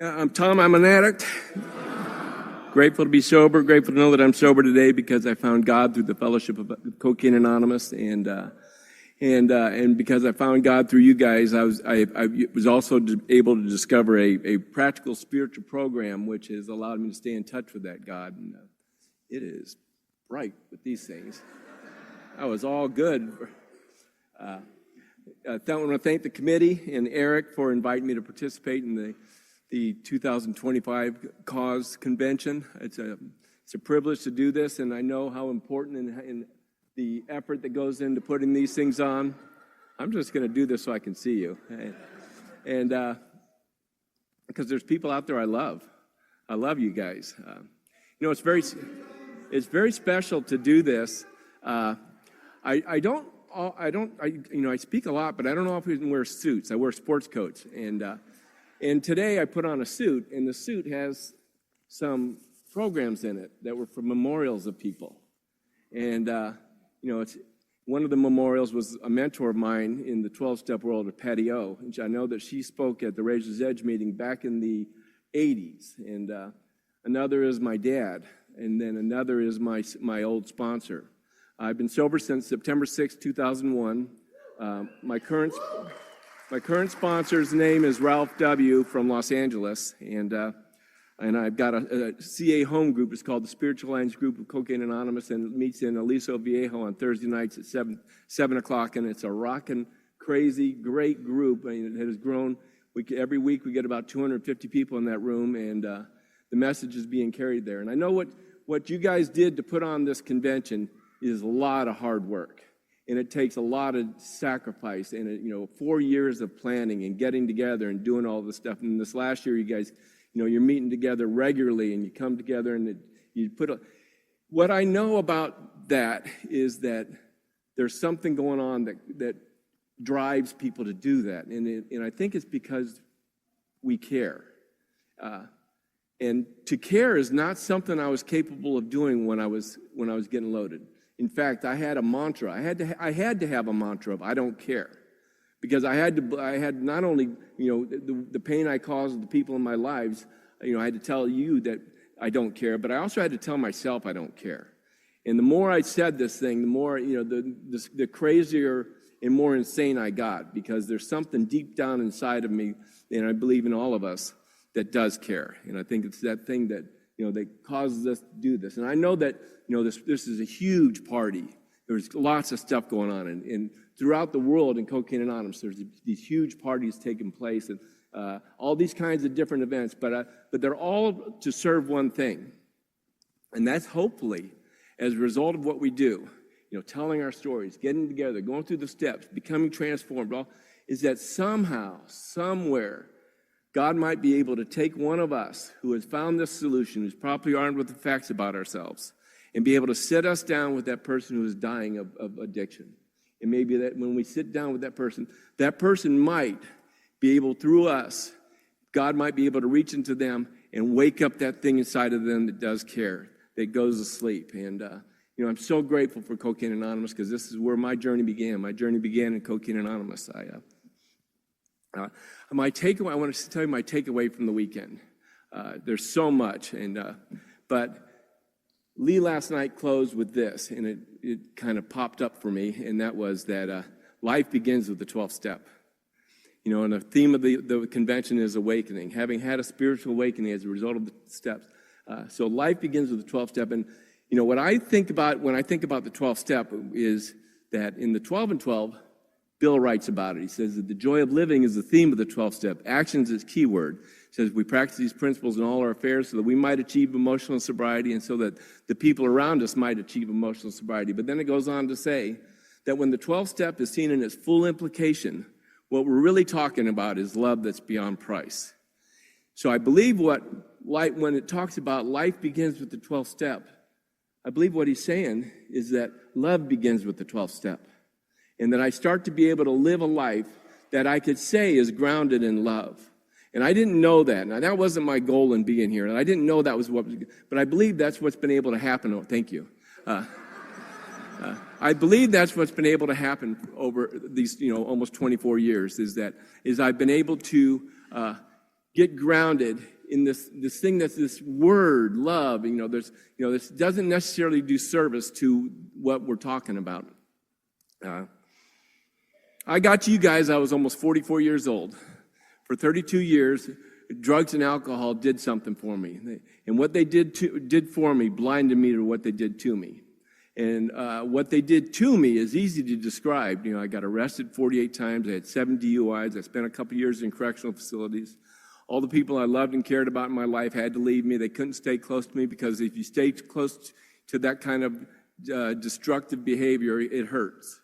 I'm Tom. I'm an addict. Grateful to be sober. Grateful to know that I'm sober today because I found God through the fellowship of Cocaine Anonymous, and because I found God through you guys, I was also able to discover a practical spiritual program which has allowed me to stay in touch with that God. And it is bright with these things. I was all good. I want to thank the committee and Eric for inviting me to participate in the 2025 Cause Convention. It's a privilege to do this, and I know how important and the effort that goes into putting these things on. I'm just going to do this so I can see you, and because there's people out there I love. I love you guys. It's very special to do this. I speak a lot, but I don't often wear suits. I wear sports coats, and today I put on a suit, and the suit has some programs in it that were for memorials of people. And, it's one of the memorials was a mentor of mine in the 12-step world of Patty O. And I know that she spoke at the Razor's Edge meeting back in the 80s. And another is my dad. And then another is my old sponsor. I've been sober since September 6, 2001. My current sponsor's name is Ralph W. from Los Angeles, and I've got a CA home group. It's called the Spiritual Alliance Group of Cocaine Anonymous, and it meets in Aliso Viejo on Thursday nights at 7 o'clock, and it's a rockin', crazy, great group. I mean, it has grown. Every week we get about 250 people in that room, and the message is being carried there. And I know what you guys did to put on this convention is a lot of hard work. And it takes a lot of sacrifice and, 4 years of planning and getting together and doing all this stuff. And this last year, you guys, you're meeting together regularly and you come together and what I know about that is that there's something going on that drives people to do that. And I think it's because we care. And to care is not something I was capable of doing when I was getting loaded. In fact, I had a mantra. I had to have a mantra of I don't care, because I had not only the pain I caused the people in my lives. I had to tell you that I don't care, but I also had to tell myself I don't care. And the more I said this thing, the more the crazier and more insane I got, because there's something deep down inside of me, and I believe in all of us, that does care. And I think it's that thing that that causes us to do this. And I know that this is a huge party. There's lots of stuff going on, and throughout the world in Cocaine Anonymous, there's these huge parties taking place, and all these kinds of different events. But they're all to serve one thing, and that's hopefully as a result of what we do, telling our stories, getting together, going through the steps, becoming transformed. Is that somehow, somewhere, God might be able to take one of us who has found this solution, who's properly armed with the facts about ourselves, and be able to sit us down with that person who is dying of addiction. And maybe that when we sit down with that person might be able, through us, God might be able to reach into them and wake up that thing inside of them that does care, that goes to sleep. And, I'm so grateful for Cocaine Anonymous, because this is where my journey began. My journey began in Cocaine Anonymous. My takeaway, I want to tell you my takeaway from the weekend. There's so much, but Lee last night closed with this, and it kind of popped up for me, and that was that life begins with the 12th step. And the theme of the convention is awakening, having had a spiritual awakening as a result of the steps. So life begins with the 12th step, and what I think about when I think about the 12th step is that in the 12 and 12, Bill writes about it. He says that the joy of living is the theme of the 12th step. Actions is key word. He says we practice these principles in all our affairs so that we might achieve emotional sobriety and so that the people around us might achieve emotional sobriety. But then it goes on to say that when the 12th step is seen in its full implication, what we're really talking about is love that's beyond price. So I believe when it talks about life begins with the 12th step, I believe what he's saying is that love begins with the 12th step. And that I start to be able to live a life that I could say is grounded in love. And I didn't know that. Now, that wasn't my goal in being here. And I didn't know that was but I believe that's what's been able to happen. Oh, thank you. I believe that's what's been able to happen over these, almost 24 years, is I've been able to get grounded in this thing that's this word, love. This doesn't necessarily do service to what we're talking about. I got to you guys, I was almost 44 years old. For 32 years, drugs and alcohol did something for me. And what they did for me blinded me to what they did to me. And what they did to me is easy to describe. I got arrested 48 times. I had 7 DUIs. I spent a couple years in correctional facilities. All the people I loved and cared about in my life had to leave me. They couldn't stay close to me because if you stay close to that kind of destructive behavior, it hurts.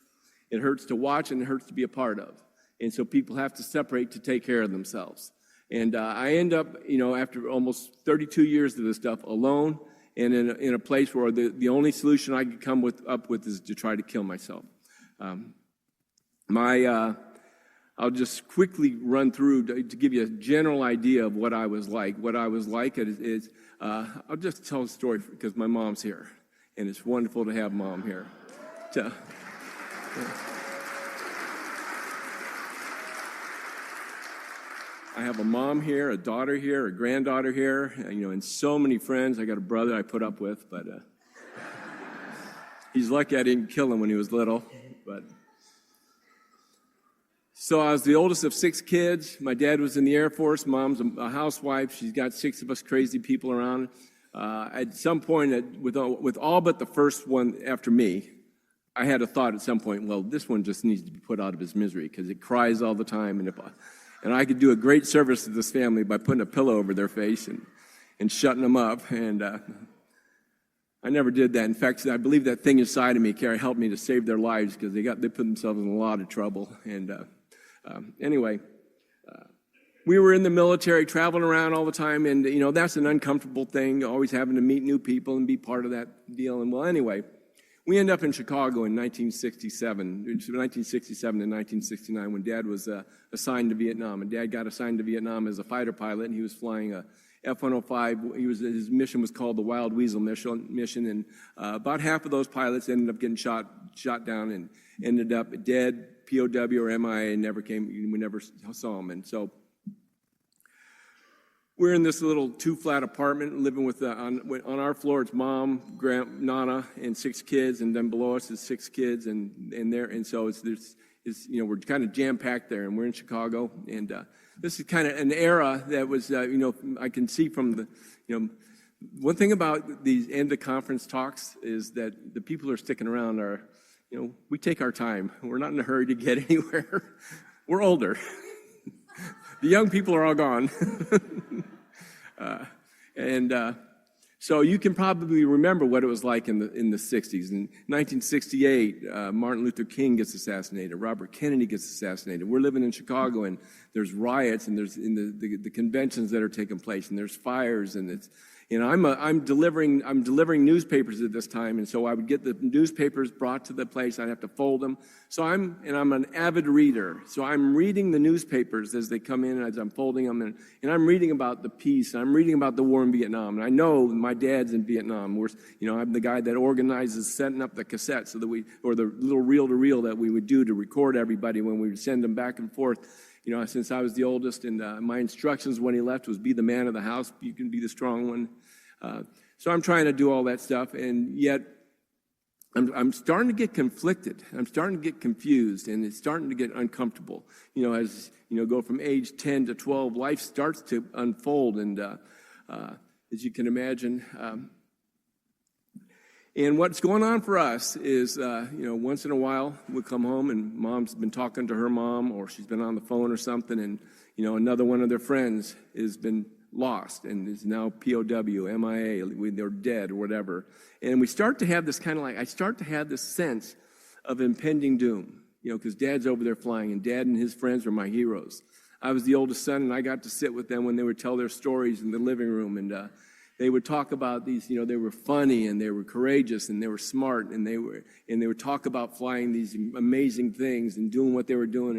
It hurts to watch and it hurts to be a part of. And so people have to separate to take care of themselves. And I end up, after almost 32 years of this stuff, alone and in a place where the only solution I could come up with is to try to kill myself. I'll just quickly run through to give you a general idea of what I was like. What I was like is I'll just tell a story because my mom's here, and it's wonderful to have Mom here. I have a mom here, a daughter here, a granddaughter here, and so many friends. I got a brother I put up with, but he's lucky I didn't kill him when he was little. So I was the oldest of 6 kids. My dad was in the Air Force. Mom's a housewife. She's got 6 of us crazy people around. At some point, with all but the first one after me, I had a thought at some point, well, this one just needs to be put out of his misery because it cries all the time. And I could do a great service to this family by putting a pillow over their face and shutting them up. And I never did that. In fact, I believe that thing inside of me helped me to save their lives because they put themselves in a lot of trouble. And anyway, we were in the military, traveling around all the time, and that's an uncomfortable thing, always having to meet new people and be part of that deal. And anyway, we ended up in Chicago in 1967 and 1969 when Dad was assigned to Vietnam. And Dad got assigned to Vietnam as a fighter pilot, and he was flying a F-105. His mission was called the Wild Weasel mission, and about half of those pilots ended up getting shot down and ended up dead, POW or MIA, and we never saw him. And so we're in this little 2-flat apartment living with, on our floor, it's Mom, Nana, and 6 kids, and then below us is 6 kids, and so we're kind of jam-packed there, and we're in Chicago, and this is kind of an era that was, I can see from one thing about these end-of-conference talks is that the people who are sticking around are, we take our time. We're not in a hurry to get anywhere. We're older. The young people are all gone. So you can probably remember what it was like in the 60s. In 1968, Martin Luther King gets assassinated. Robert Kennedy gets assassinated. We're living in Chicago, and there's riots, and there's the conventions that are taking place, and there's fires, and it's I'm delivering newspapers at this time, and so I would get the newspapers brought to the place. I'd have to fold them. So I'm an avid reader. So I'm reading the newspapers as they come in, as I'm folding them, and I'm reading about the peace. And I'm reading about the war in Vietnam, and I know my dad's in Vietnam. I'm the guy that organizes setting up the cassette or the little reel-to-reel that we would do to record everybody when we would send them back and forth. Since I was the oldest, and my instructions when he left was be the man of the house. You can be the strong one. So I'm trying to do all that stuff, and yet I'm starting to get conflicted. I'm starting to get confused, and it's starting to get uncomfortable. As go from age 10 to 12, life starts to unfold, and as you can imagine. And what's going on for us is, once in a while we'll come home and Mom's been talking to her mom, or she's been on the phone or something, and, another one of their friends has been lost and is now POW, MIA, they're dead or whatever. And we start to have this I start to have this sense of impending doom, because Dad's over there flying, and Dad and his friends were my heroes. I was the oldest son, and I got to sit with them when they would tell their stories in the living room, and they would talk about these, they were funny and they were courageous and they were smart and they would talk about flying these amazing things and doing what they were doing,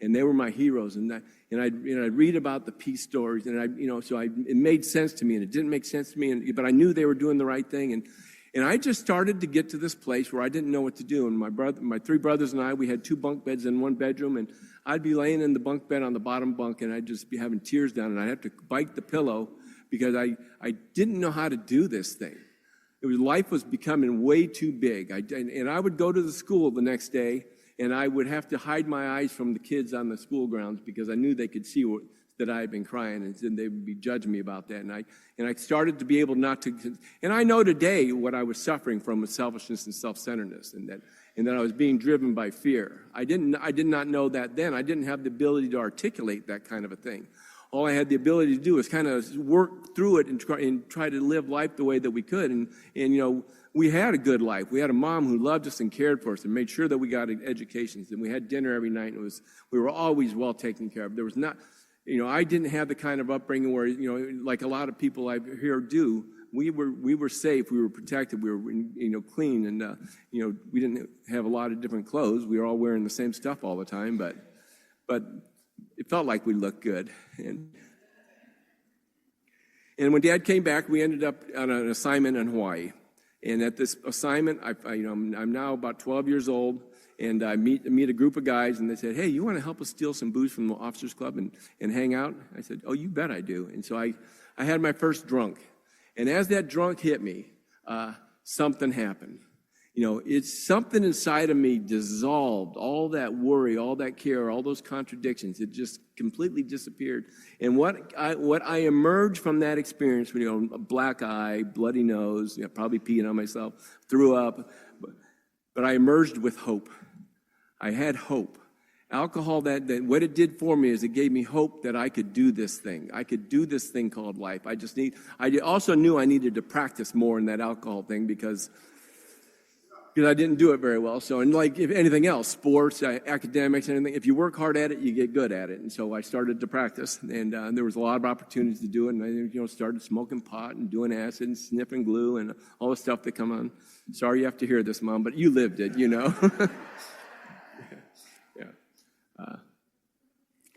and they were my heroes. And I'd read about the peace stories, and it made sense to me, and it didn't make sense to me, but I knew they were doing the right thing. And I just started to get to this place where I didn't know what to do. And my three brothers and I, we had 2 bunk beds in one bedroom, and I'd be laying in the bunk bed on the bottom bunk, and I'd just be having tears down, and I'd have to bite the pillow because I didn't know how to do this thing. Life was becoming way too big. And I would go to the school the next day, and I would have to hide my eyes from the kids on the school grounds because I knew they could see that I had been crying, and they would be judging me about that. And I started to be able not to. And I know today what I was suffering from was selfishness and self-centeredness, and that I was being driven by fear. I did not know that then. I didn't have the ability to articulate that kind of a thing. All I had the ability to do was kind of work through it and try to live life the way that we could. And we had a good life. We had a mom who loved us and cared for us and made sure that we got educations. And we had dinner every night. And we were always well taken care of. There was not, I didn't have the kind of upbringing where, like a lot of people I hear do. We were safe. We were protected. We were, clean. And, we didn't have a lot of different clothes. We were all wearing the same stuff all the time. But it felt like we looked good. And when Dad came back, we ended up on an assignment in Hawaii. And at this assignment, I'm now about 12 years old, and I meet a group of guys, and they said, "Hey, you want to help us steal some booze from the officers' club and hang out?" I said, "Oh, you bet I do." And so I had my first drunk. And as that drunk hit me, something happened. It's something inside of me dissolved, all that worry, all that care, all those contradictions. It just completely disappeared. And what I emerged from that experience, a black eye, bloody nose, probably peeing on myself, threw up, but I emerged with hope. I had hope. Alcohol, what it did for me is it gave me hope that I could do this thing. I could do this thing called life. I also knew I needed to practice more in that alcohol thing because I didn't do it very well. So, and like if anything else, sports, academics, anything, if you work hard at it, you get good at it. And so I started to practice, and there was a lot of opportunities to do it. And I, started smoking pot and doing acid and sniffing glue and all the stuff that come on. Sorry you have to hear this, Mom, but you lived it, Yeah.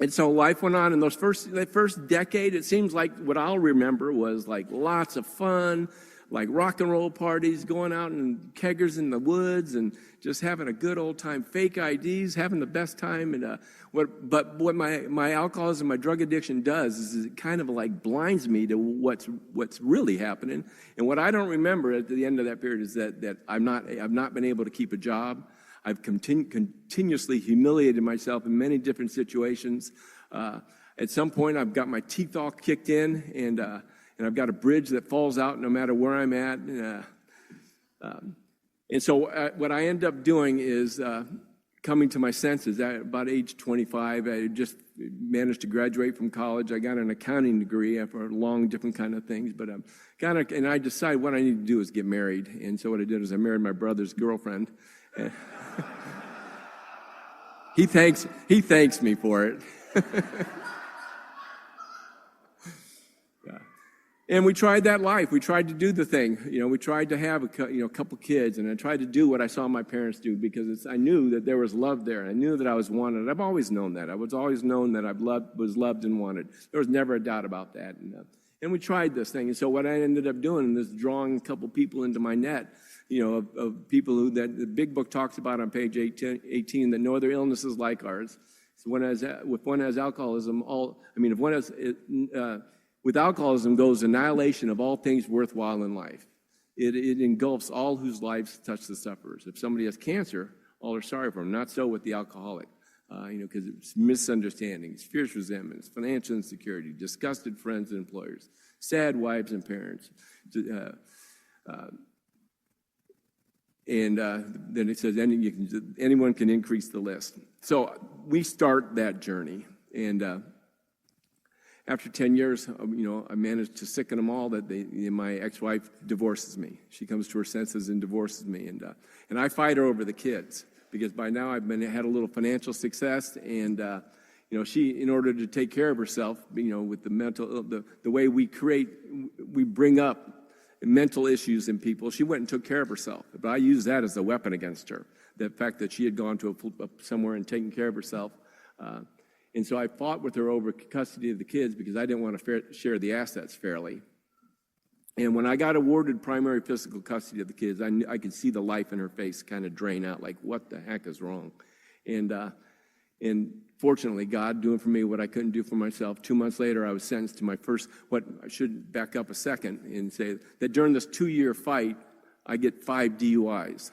And so life went on. In that first decade, it seems like what I'll remember was like lots of fun, like rock and roll parties, going out and keggers in the woods and just having a good old time, fake IDs, having the best time. And what my alcoholism, my drug addiction does is it kind of like blinds me to what's really happening. And what I don't remember at the end of that period is that I've not been able to keep a job. I've continuously humiliated myself in many different situations. At some point, I've got my teeth all kicked in, and I've got a bridge that falls out no matter where I'm at. And so what I end up doing is coming to my senses. At about age 25, I just managed to graduate from college. I got an accounting degree after long different kind of things. But and I decided what I need to do is get married. And so what I did is I married my brother's girlfriend. He thanks me for it. And we tried that life. We tried to do the thing. We tried to have a couple kids, and I tried to do what I saw my parents do because I knew that there was love there. And I knew that I was wanted. I've always known that. I was always known that I was loved and wanted. There was never a doubt about that. And we tried this thing. And so what I ended up doing is drawing a couple people into my net, of people that the big book talks about on page 18 that no other illness is like ours. So if one has alcoholism, with alcoholism goes annihilation of all things worthwhile in life. It engulfs all whose lives touch the sufferers. If somebody has cancer, all are sorry for him. Not so with the alcoholic, because it's misunderstandings, fierce resentments, financial insecurity, disgusted friends and employers, sad wives and parents. And then it says anyone can increase the list. So we start that journey, and after 10 years, I managed to sicken them all that my ex-wife divorces me. She comes to her senses and divorces me, and I fight her over the kids because by now I've had a little financial success, and she, in order to take care of herself, with the way we bring up mental issues in people, she went and took care of herself. But I used that as a weapon against her. The fact that she had gone to somewhere and taken care of herself. And so I fought with her over custody of the kids because I didn't want to share the assets fairly. And when I got awarded primary physical custody of the kids, I could see the life in her face kind of drain out, like, what the heck is wrong? And fortunately, God doing for me what I couldn't do for myself. 2 months later, I was sentenced to my first, what I should back up a second and say that during this 2-year fight, I get 5 DUIs.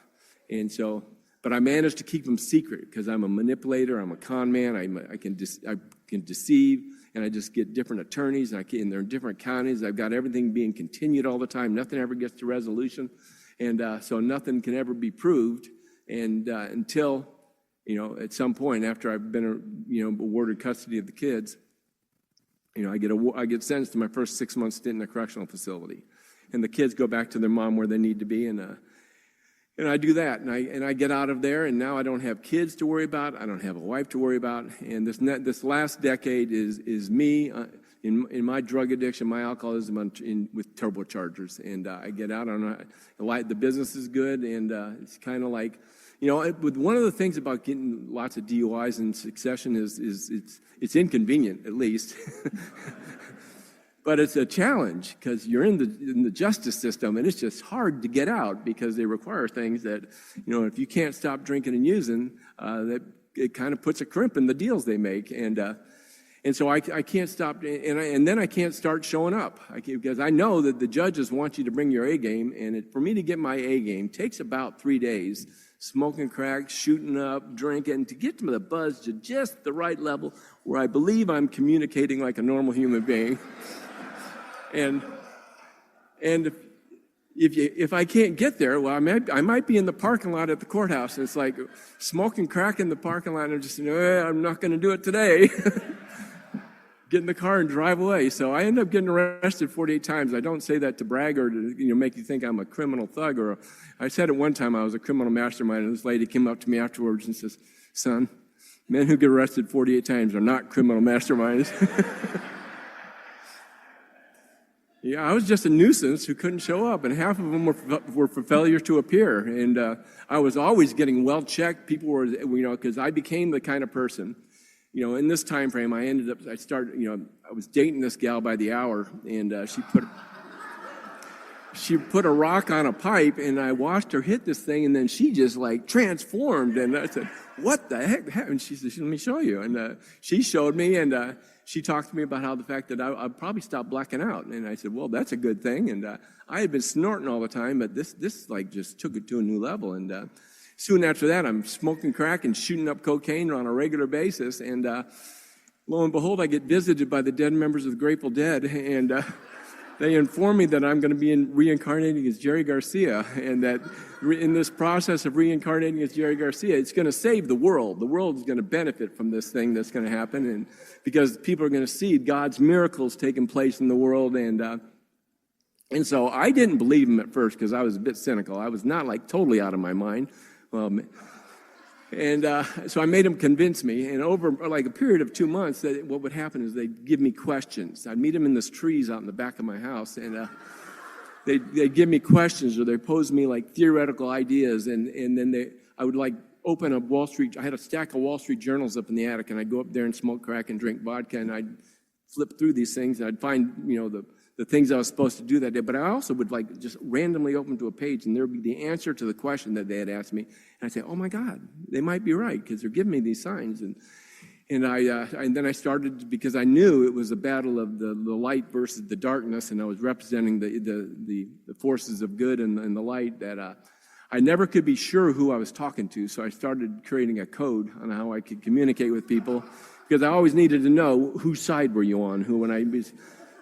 And so, but I managed to keep them secret because I'm a manipulator, I'm a con man, I can deceive, and I just get different attorneys, and they're in different counties. I've got everything being continued all the time. Nothing ever gets to resolution, and so nothing can ever be proved, and until, at some point after I've been, awarded custody of the kids, I get sentenced to my first 6-month stint in a correctional facility, and the kids go back to their mom where they need to be, and I do that, and I get out of there, and now I don't have kids to worry about. I don't have a wife to worry about. And this last decade is me in my drug addiction, my alcoholism, with turbochargers. And I get out on the business is good, and it's kind of like, with one of the things about getting lots of DUIs in succession is it's inconvenient, at least. But it's a challenge because you're in the justice system, and it's just hard to get out because they require things that, if you can't stop drinking and using, that it kind of puts a crimp in the deals they make. And so I can't stop, and then I can't start showing up because I know that the judges want you to bring your A game, and for me to get my A game takes about 3 days, smoking crack, shooting up, drinking, to get to the buzz to just the right level where I believe I'm communicating like a normal human being. And if I can't get there, well, I might be in the parking lot at the courthouse, and it's like smoking crack in the parking lot, and I'm just, I'm not going to do it today. Get in the car and drive away. So I end up getting arrested 48 times. I don't say that to brag or to make you think I'm a criminal thug. Or I said at one time I was a criminal mastermind, and this lady came up to me afterwards and says, "Son, men who get arrested 48 times are not criminal masterminds." Yeah, I was just a nuisance who couldn't show up, and half of them were for failure to appear. And I was always getting well checked. People were, because I became the kind of person, in this time frame, I was dating this gal by the hour, and she put a rock on a pipe, and I watched her hit this thing, and then she just transformed. And I said, "What the heck happened?" And she said, "Let me show you." And she showed me, and she talked to me about how the fact that I'd probably stop blacking out. And I said, "Well, that's a good thing." And I had been snorting all the time, but this just took it to a new level. And soon after that, I'm smoking crack and shooting up cocaine on a regular basis. And lo and behold, I get visited by the dead members of the Grateful Dead, and they inform me that I'm going to be reincarnating as Jerry Garcia, and that in this process of reincarnating as Jerry Garcia, it's going to save the world. The world is going to benefit from this thing that's going to happen, and because people are going to see God's miracles taking place in the world. And so I didn't believe him at first because I was a bit cynical. I was not totally out of my mind. So I made him convince me, and over a period of 2 months, what would happen is they'd give me questions. I'd meet them in this trees out in the back of my house, and they'd give me questions, or they'd pose me theoretical ideas, and then I would open a Wall Street. I had a stack of Wall Street journals up in the attic, and I'd go up there and smoke crack and drink vodka, and I'd flip through these things, and I'd find the things I was supposed to do that day. But I also would just randomly open to a page, and there would be the answer to the question that they had asked me. And I'd say, "Oh my God, they might be right because they're giving me these signs." And then I started, because I knew it was a battle of the light versus the darkness, and I was representing the forces of good and the light, that I never could be sure who I was talking to. So I started creating a code on how I could communicate with people, because I always needed to know whose side were you on,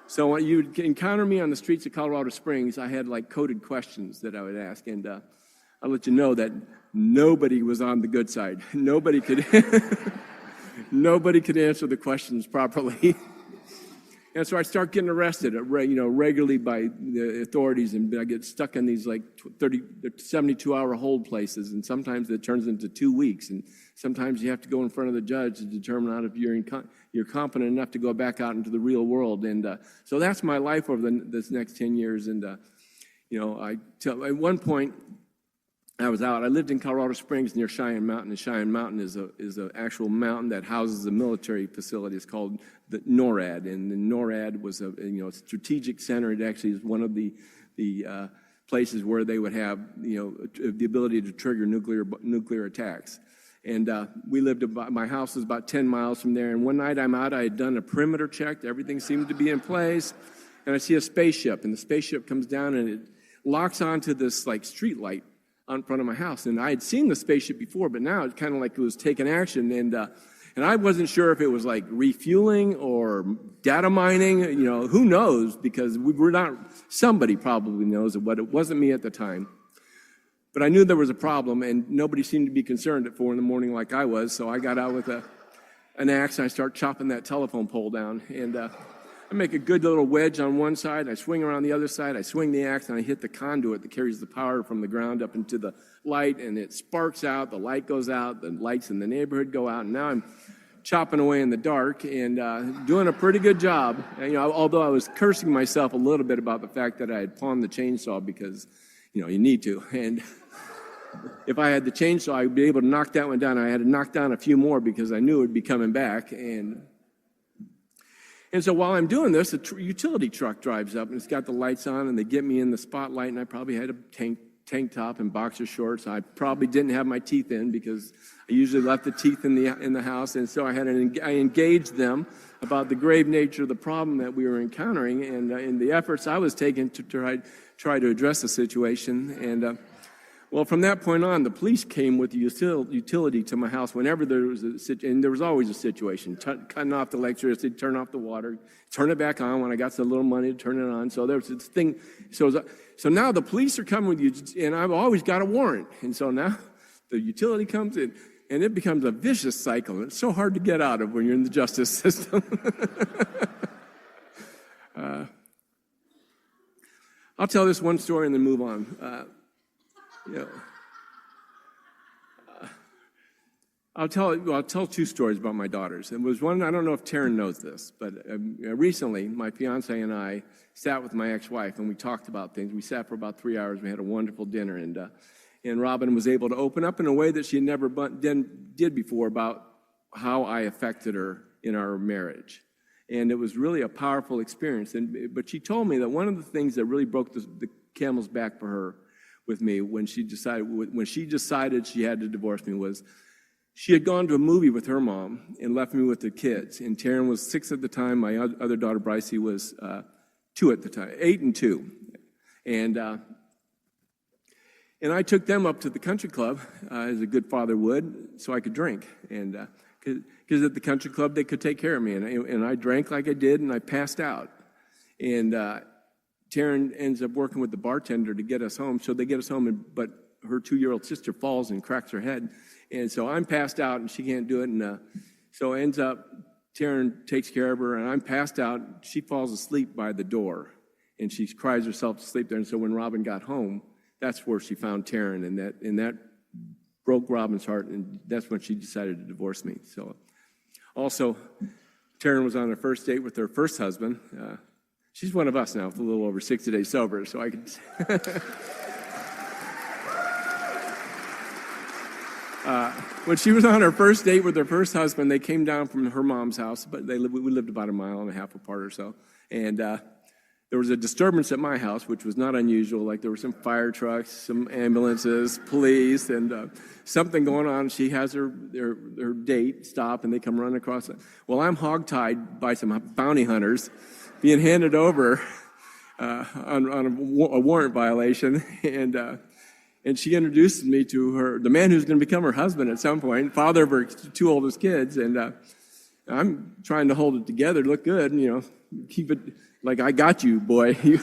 So when you would encounter me on the streets of Colorado Springs, I had coded questions that I would ask, and I'll let you know that nobody was on the good side. Nobody could answer the questions properly. And so I start getting arrested, regularly by the authorities, and I get stuck in these 72-hour hold places, and sometimes it turns into 2 weeks, and sometimes you have to go in front of the judge to determine if you're competent enough to go back out into the real world. And so that's my life over this next 10 years. And at one point, I was out. I lived in Colorado Springs near Cheyenne Mountain, and Cheyenne Mountain is an actual mountain that houses a military facility. It's called the NORAD, and the NORAD was a strategic center. It actually is one of the places where they would have the ability to trigger nuclear attacks. And we lived my house was about 10 miles from there. And one night I'm out. I had done a perimeter check. Everything seemed to be in place, and I see a spaceship, and the spaceship comes down and it locks onto this like street light on front of my house. And I had seen the spaceship before, but now it's kind of like it was taking action. And I wasn't sure if it was like refueling or data mining, who knows, because we were not, somebody probably knows, but it wasn't me at the time. But I knew there was a problem, and nobody seemed to be concerned at 4 a.m. like I was. So I got out with an axe, and I start chopping that telephone pole down. And I make a good little wedge on one side. I swing around the other side. I swing the axe, and I hit the conduit that carries the power from the ground up into the light, and it sparks out. The light goes out. The lights in the neighborhood go out, and now I'm chopping away in the dark and doing a pretty good job. Although I was cursing myself a little bit about the fact that I had pawned the chainsaw because, you need to. And if I had the chainsaw, I'd be able to knock that one down. I had to knock down a few more because I knew it would be coming back. And so while I'm doing this, a utility truck drives up, and it's got the lights on, and they get me in the spotlight, and I probably had a tank top and boxer shorts. I probably didn't have my teeth in because I usually left the teeth in the house, and so I engaged them about the grave nature of the problem that we were encountering, and in the efforts I was taking to try to address the situation. And well, from that point on, the police came with the utility to my house whenever there was and there was always a situation, cutting off the electricity, turn off the water, turn it back on when I got a little money to turn it on. So there was this thing. So now the police are coming with you, and I've always got a warrant. And so now the utility comes in, and it becomes a vicious cycle. It's so hard to get out of when you're in the justice system. I'll tell this one story and then move on. I'll tell two stories about my daughters. It was one, I don't know if Taryn knows this, but recently my fiance and I sat with my ex-wife and we talked about things. We sat for about 3 hours. We had a wonderful dinner, and Robin was able to open up in a way that she never did before about how I affected her in our marriage. And it was really a powerful experience. But she told me that one of the things that really broke the camel's back for her with me when she decided she had to divorce me was she had gone to a movie with her mom and left me with the kids. And Taryn was 6 at the time. My other daughter, Brycey, was 2 at the time, 8 and 2. And I took them up to the country club, as a good father would, so I could drink. And because at the country club, they could take care of me. And I drank like I did, and I passed out. And Taryn ends up working with the bartender to get us home. So they get us home, but her 2-year-old sister falls and cracks her head. And so I'm passed out, and she can't do it. And so ends up, Taryn takes care of her, and I'm passed out. She falls asleep by the door, and she cries herself to sleep there. And so when Robin got home, that's where she found Taryn, and that broke Robin's heart, and that's when she decided to divorce me. So also, Taryn was on her first date with her first husband. She's one of us now, with a little over 60 days sober, so I can... When she was on her first date with her first husband, they came down from her mom's house, but we lived about 1.5 miles apart or so. And there was a disturbance at my house, which was not unusual. Like there were some fire trucks, some ambulances, police, and something going on. She has her date stop, and they come running across it. Well, I'm hogtied by some bounty hunters being handed over on a warrant violation. And she introduced me to the man who's going to become her husband at some point, father of her 2 oldest kids. And I'm trying to hold it together, look good, keep it like I got you, boy. Yeah.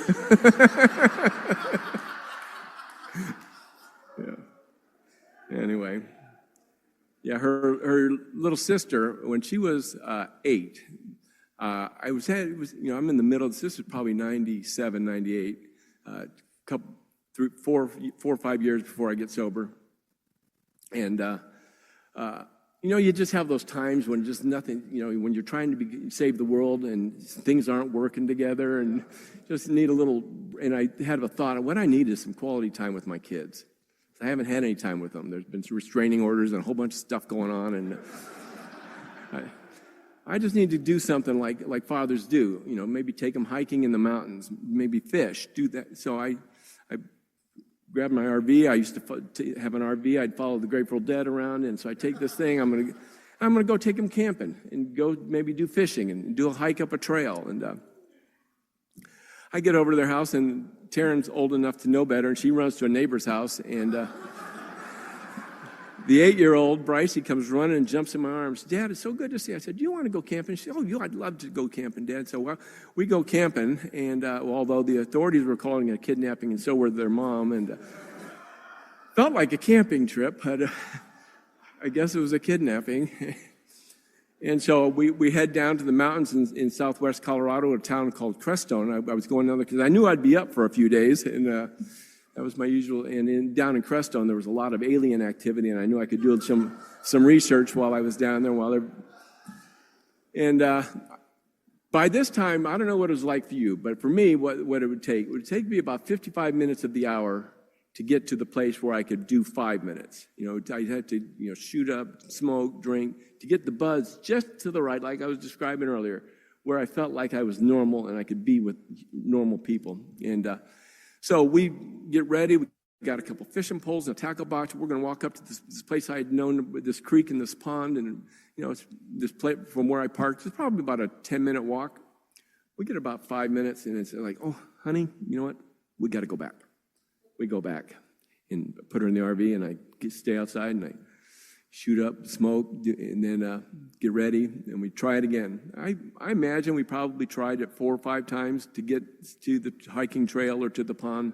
Anyway, yeah, her little sister, when she was 8, I'm in the middle. This is probably 97, 98, couple. 4 or 5 years before I get sober. And, you just have those times when just nothing, when you're trying to save the world and things aren't working together and just need a little, and I had a thought, what I need is some quality time with my kids. I haven't had any time with them. There's been some restraining orders and a whole bunch of stuff going on, and I just need to do something like fathers do. Maybe take them hiking in the mountains, maybe fish, do that. So I grabbed my RV. I used to have an RV. I'd follow the Grateful Dead around, and so I take this thing. I'm gonna go take them camping and go maybe do fishing and do a hike up a trail. And I get over to their house, and Taryn's old enough to know better, and she runs to a neighbor's house, and the 8-year-old, Bryce, he comes running and jumps in my arms. Dad, it's so good to see you. I said, do you want to go camping? She said, I'd love to go camping, Dad. So we go camping, and although the authorities were calling it a kidnapping, and so were their mom, and felt like a camping trip, but I guess it was a kidnapping. And so we head down to the mountains in southwest Colorado, a town called Crestone. I was going down there because I knew I'd be up for a few days, and that was my usual. And down in Crestone, there was a lot of alien activity, and I knew I could do some research while I was down there. And by this time, I don't know what it was like for you, but for me, what it would take me about 55 minutes of the hour to get to the place where I could do 5 minutes. I had to shoot up, smoke, drink, to get the buzz just to the right, like I was describing earlier, where I felt like I was normal and I could be with normal people. And so we get ready. We got a couple fishing poles and a tackle box. We're going to walk up to this place I had known, with this creek and this pond, and it's this place from where I parked. It's probably about a 10-minute walk. We get about 5 minutes, and it's like, oh, honey, you know what? We got to go back. We go back and put her in the RV, and I stay outside, and I shoot up, smoke, and then get ready, and we try it again. I imagine we probably tried it 4 or 5 times to get to the hiking trail or to the pond.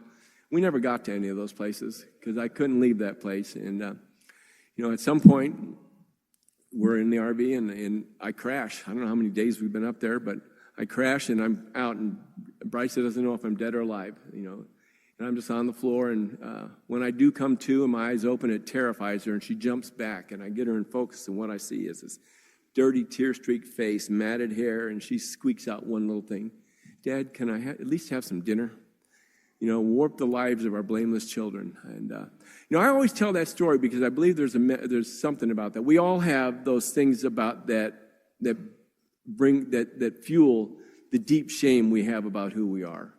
We never got to any of those places because I couldn't leave that place. And, at some point, we're in the RV, and I crash. I don't know how many days we've been up there, but I crash, and I'm out, and Bryce doesn't know if I'm dead or alive, And I'm just on the floor, and when I do come to and my eyes open, it terrifies her, and she jumps back, and I get her in focus, and what I see is this dirty, tear-streaked face, matted hair, and she squeaks out one little thing. Dad, can I at least have some dinner? Warp the lives of our blameless children. And, I always tell that story because I believe there's something about that. We all have those things about that fuel the deep shame we have about who we are,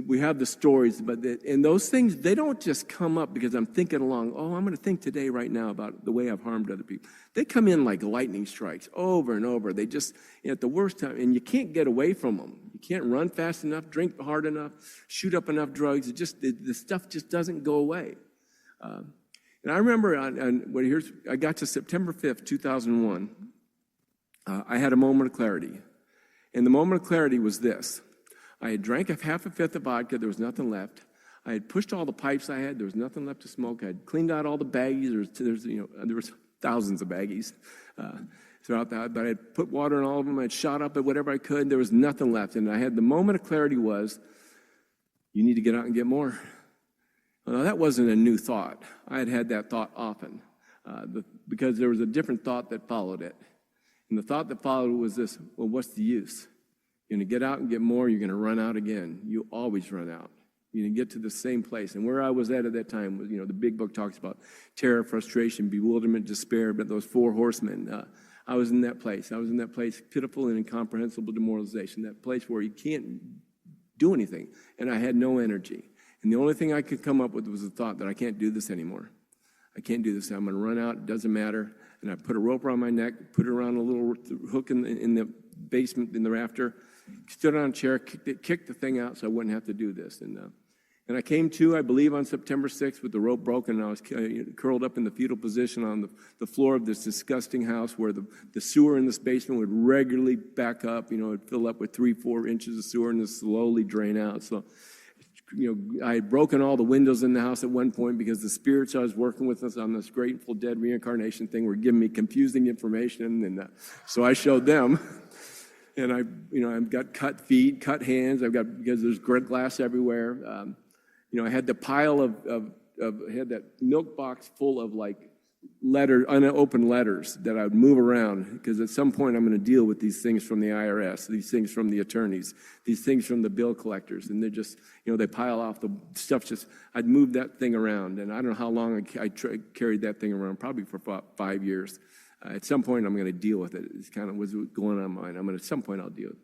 we have the stories, and those things, they don't just come up because I'm thinking along, I'm going to think today right now about the way I've harmed other people. They come in like lightning strikes over and over. They just, at the worst time, and you can't get away from them. You can't run fast enough, drink hard enough, shoot up enough drugs. The stuff just doesn't go away. And I remember I got to September 5th, 2001. I had a moment of clarity. And the moment of clarity was this. I had drank half a fifth of vodka. There was nothing left. I had pushed all the pipes I had. There was nothing left to smoke. I had cleaned out all the baggies. There was thousands of baggies throughout that. But I had put water in all of them. I had shot up at whatever I could. There was nothing left. And I had the moment of clarity was, you need to get out and get more. Well, that wasn't a new thought. I had that thought often because there was a different thought that followed it. And the thought that followed was this, well, what's the use? You're going to get out and get more, you're going to run out again. You always run out. You're going to get to the same place. And where I was at that time was, the big book talks about terror, frustration, bewilderment, despair, but those 4 horsemen. I was in that place. I was in that place, pitiful and incomprehensible demoralization, that place where you can't do anything. And I had no energy. And the only thing I could come up with was the thought that I can't do this anymore. I can't do this. I'm going to run out. It doesn't matter. And I put a rope around my neck, put it around a little hook in the basement, in the rafter, stood on a chair, kicked the thing out so I wouldn't have to do this. And I came to, I believe, on September 6th with the rope broken, and I was curled up in the fetal position on the floor of this disgusting house where the sewer in this basement would regularly back up. It would fill up with 3-4 inches of sewer and then slowly drain out. So, I had broken all the windows in the house at one point because the spirits I was working with us on this Grateful Dead reincarnation thing were giving me confusing information, and so I showed them. And I've got cut feet, cut hands. Because there's glass everywhere. I had the pile I had that milk box full of like unopened letters that I would move around, because at some point I'm going to deal with these things from the IRS, these things from the attorneys, these things from the bill collectors, and they're just, they pile off the stuff. I'd move that thing around, and I don't know how long I carried that thing around, probably for about 5 years. At some point I'm going to deal with it. It's kind of what's going on in my mind. At some point I'll deal with it.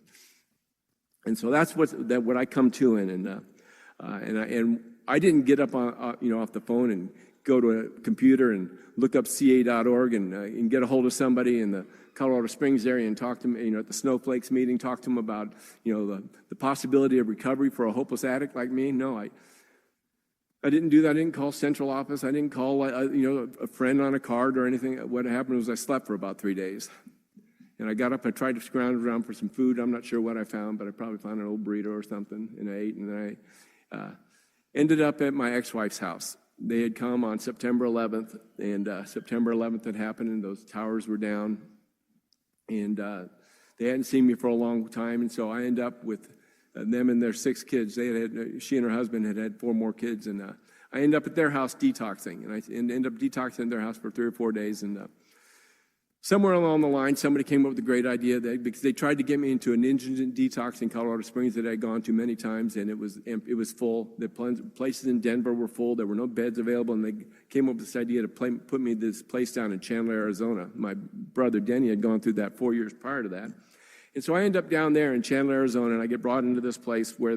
And so that's what I come to in, and I didn't get up off the phone and go to a computer and look up ca.org and get a hold of somebody in the Colorado Springs area and talk to them, at the Snowflakes meeting, talk to them about, the possibility of recovery for a hopeless addict like me. No, I didn't do that. I didn't call central office. I didn't call, a friend on a card or anything. What happened was I slept for about 3 days. And I got up, I tried to scrounge around for some food. I'm not sure what I found, but I probably found an old burrito or something, and I ate, and then I ended up at my ex-wife's house. They had come on September 11th, and September 11th had happened, and those towers were down, and they hadn't seen me for a long time, and so I ended up with them and their 6 kids. She and her husband had 4 more kids, and I ended up at their house detoxing, and I ended up detoxing at their house for 3 or 4 days, and somewhere along the line, somebody came up with a great idea because they tried to get me into an indigent detox in Colorado Springs that I'd gone to many times, and it was full. The places in Denver were full. There were no beds available, and they came up with this idea to put me this place down in Chandler, Arizona. My brother Denny had gone through that 4 years prior to that. And so I end up down there in Chandler, Arizona, and I get brought into this place where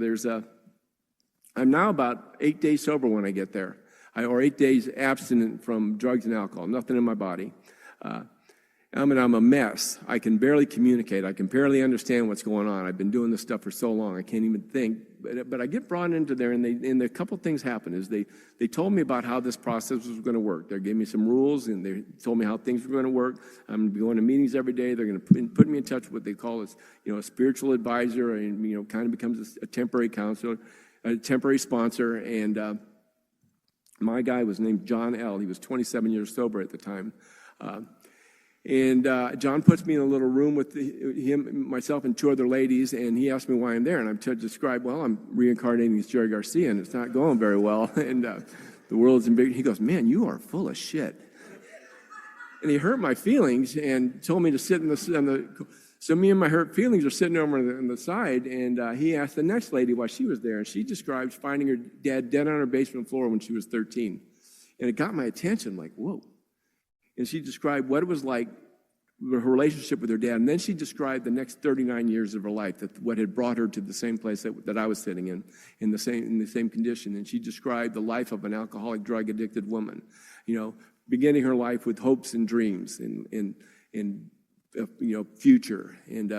I'm now about 8 days sober when I get there, or 8 days abstinent from drugs and alcohol, nothing in my body. I'm a mess. I can barely communicate. I can barely understand what's going on. I've been doing this stuff for so long, I can't even think. But I get brought into there, and a couple things happen. Is they told me about how this process was going to work. They gave me some rules, and they told me how things were going to work. I'm going to be going to meetings every day. They're going to put me in touch with what they call a spiritual advisor, and kind of becomes a temporary counselor, a temporary sponsor. And my guy was named John L. He was 27 years sober at the time. And John puts me in a little room with him, myself, and 2 other ladies, and he asked me why I'm there. And I'm to describe, well, I'm reincarnating as Jerry Garcia, and it's not going very well. And the world's in big. He goes, man, you are full of shit. And he hurt my feelings and told me to sit so me and my hurt feelings are sitting over on the side, and he asked the next lady why she was there, and she describes finding her dad dead on her basement floor when she was 13. And it got my attention, like, whoa. And she described what it was like, her relationship with her dad. And then she described the next 39 years of her life, what had brought her to the same place that I was sitting in the same condition. And she described the life of an alcoholic, drug-addicted woman, beginning her life with hopes and dreams and future, and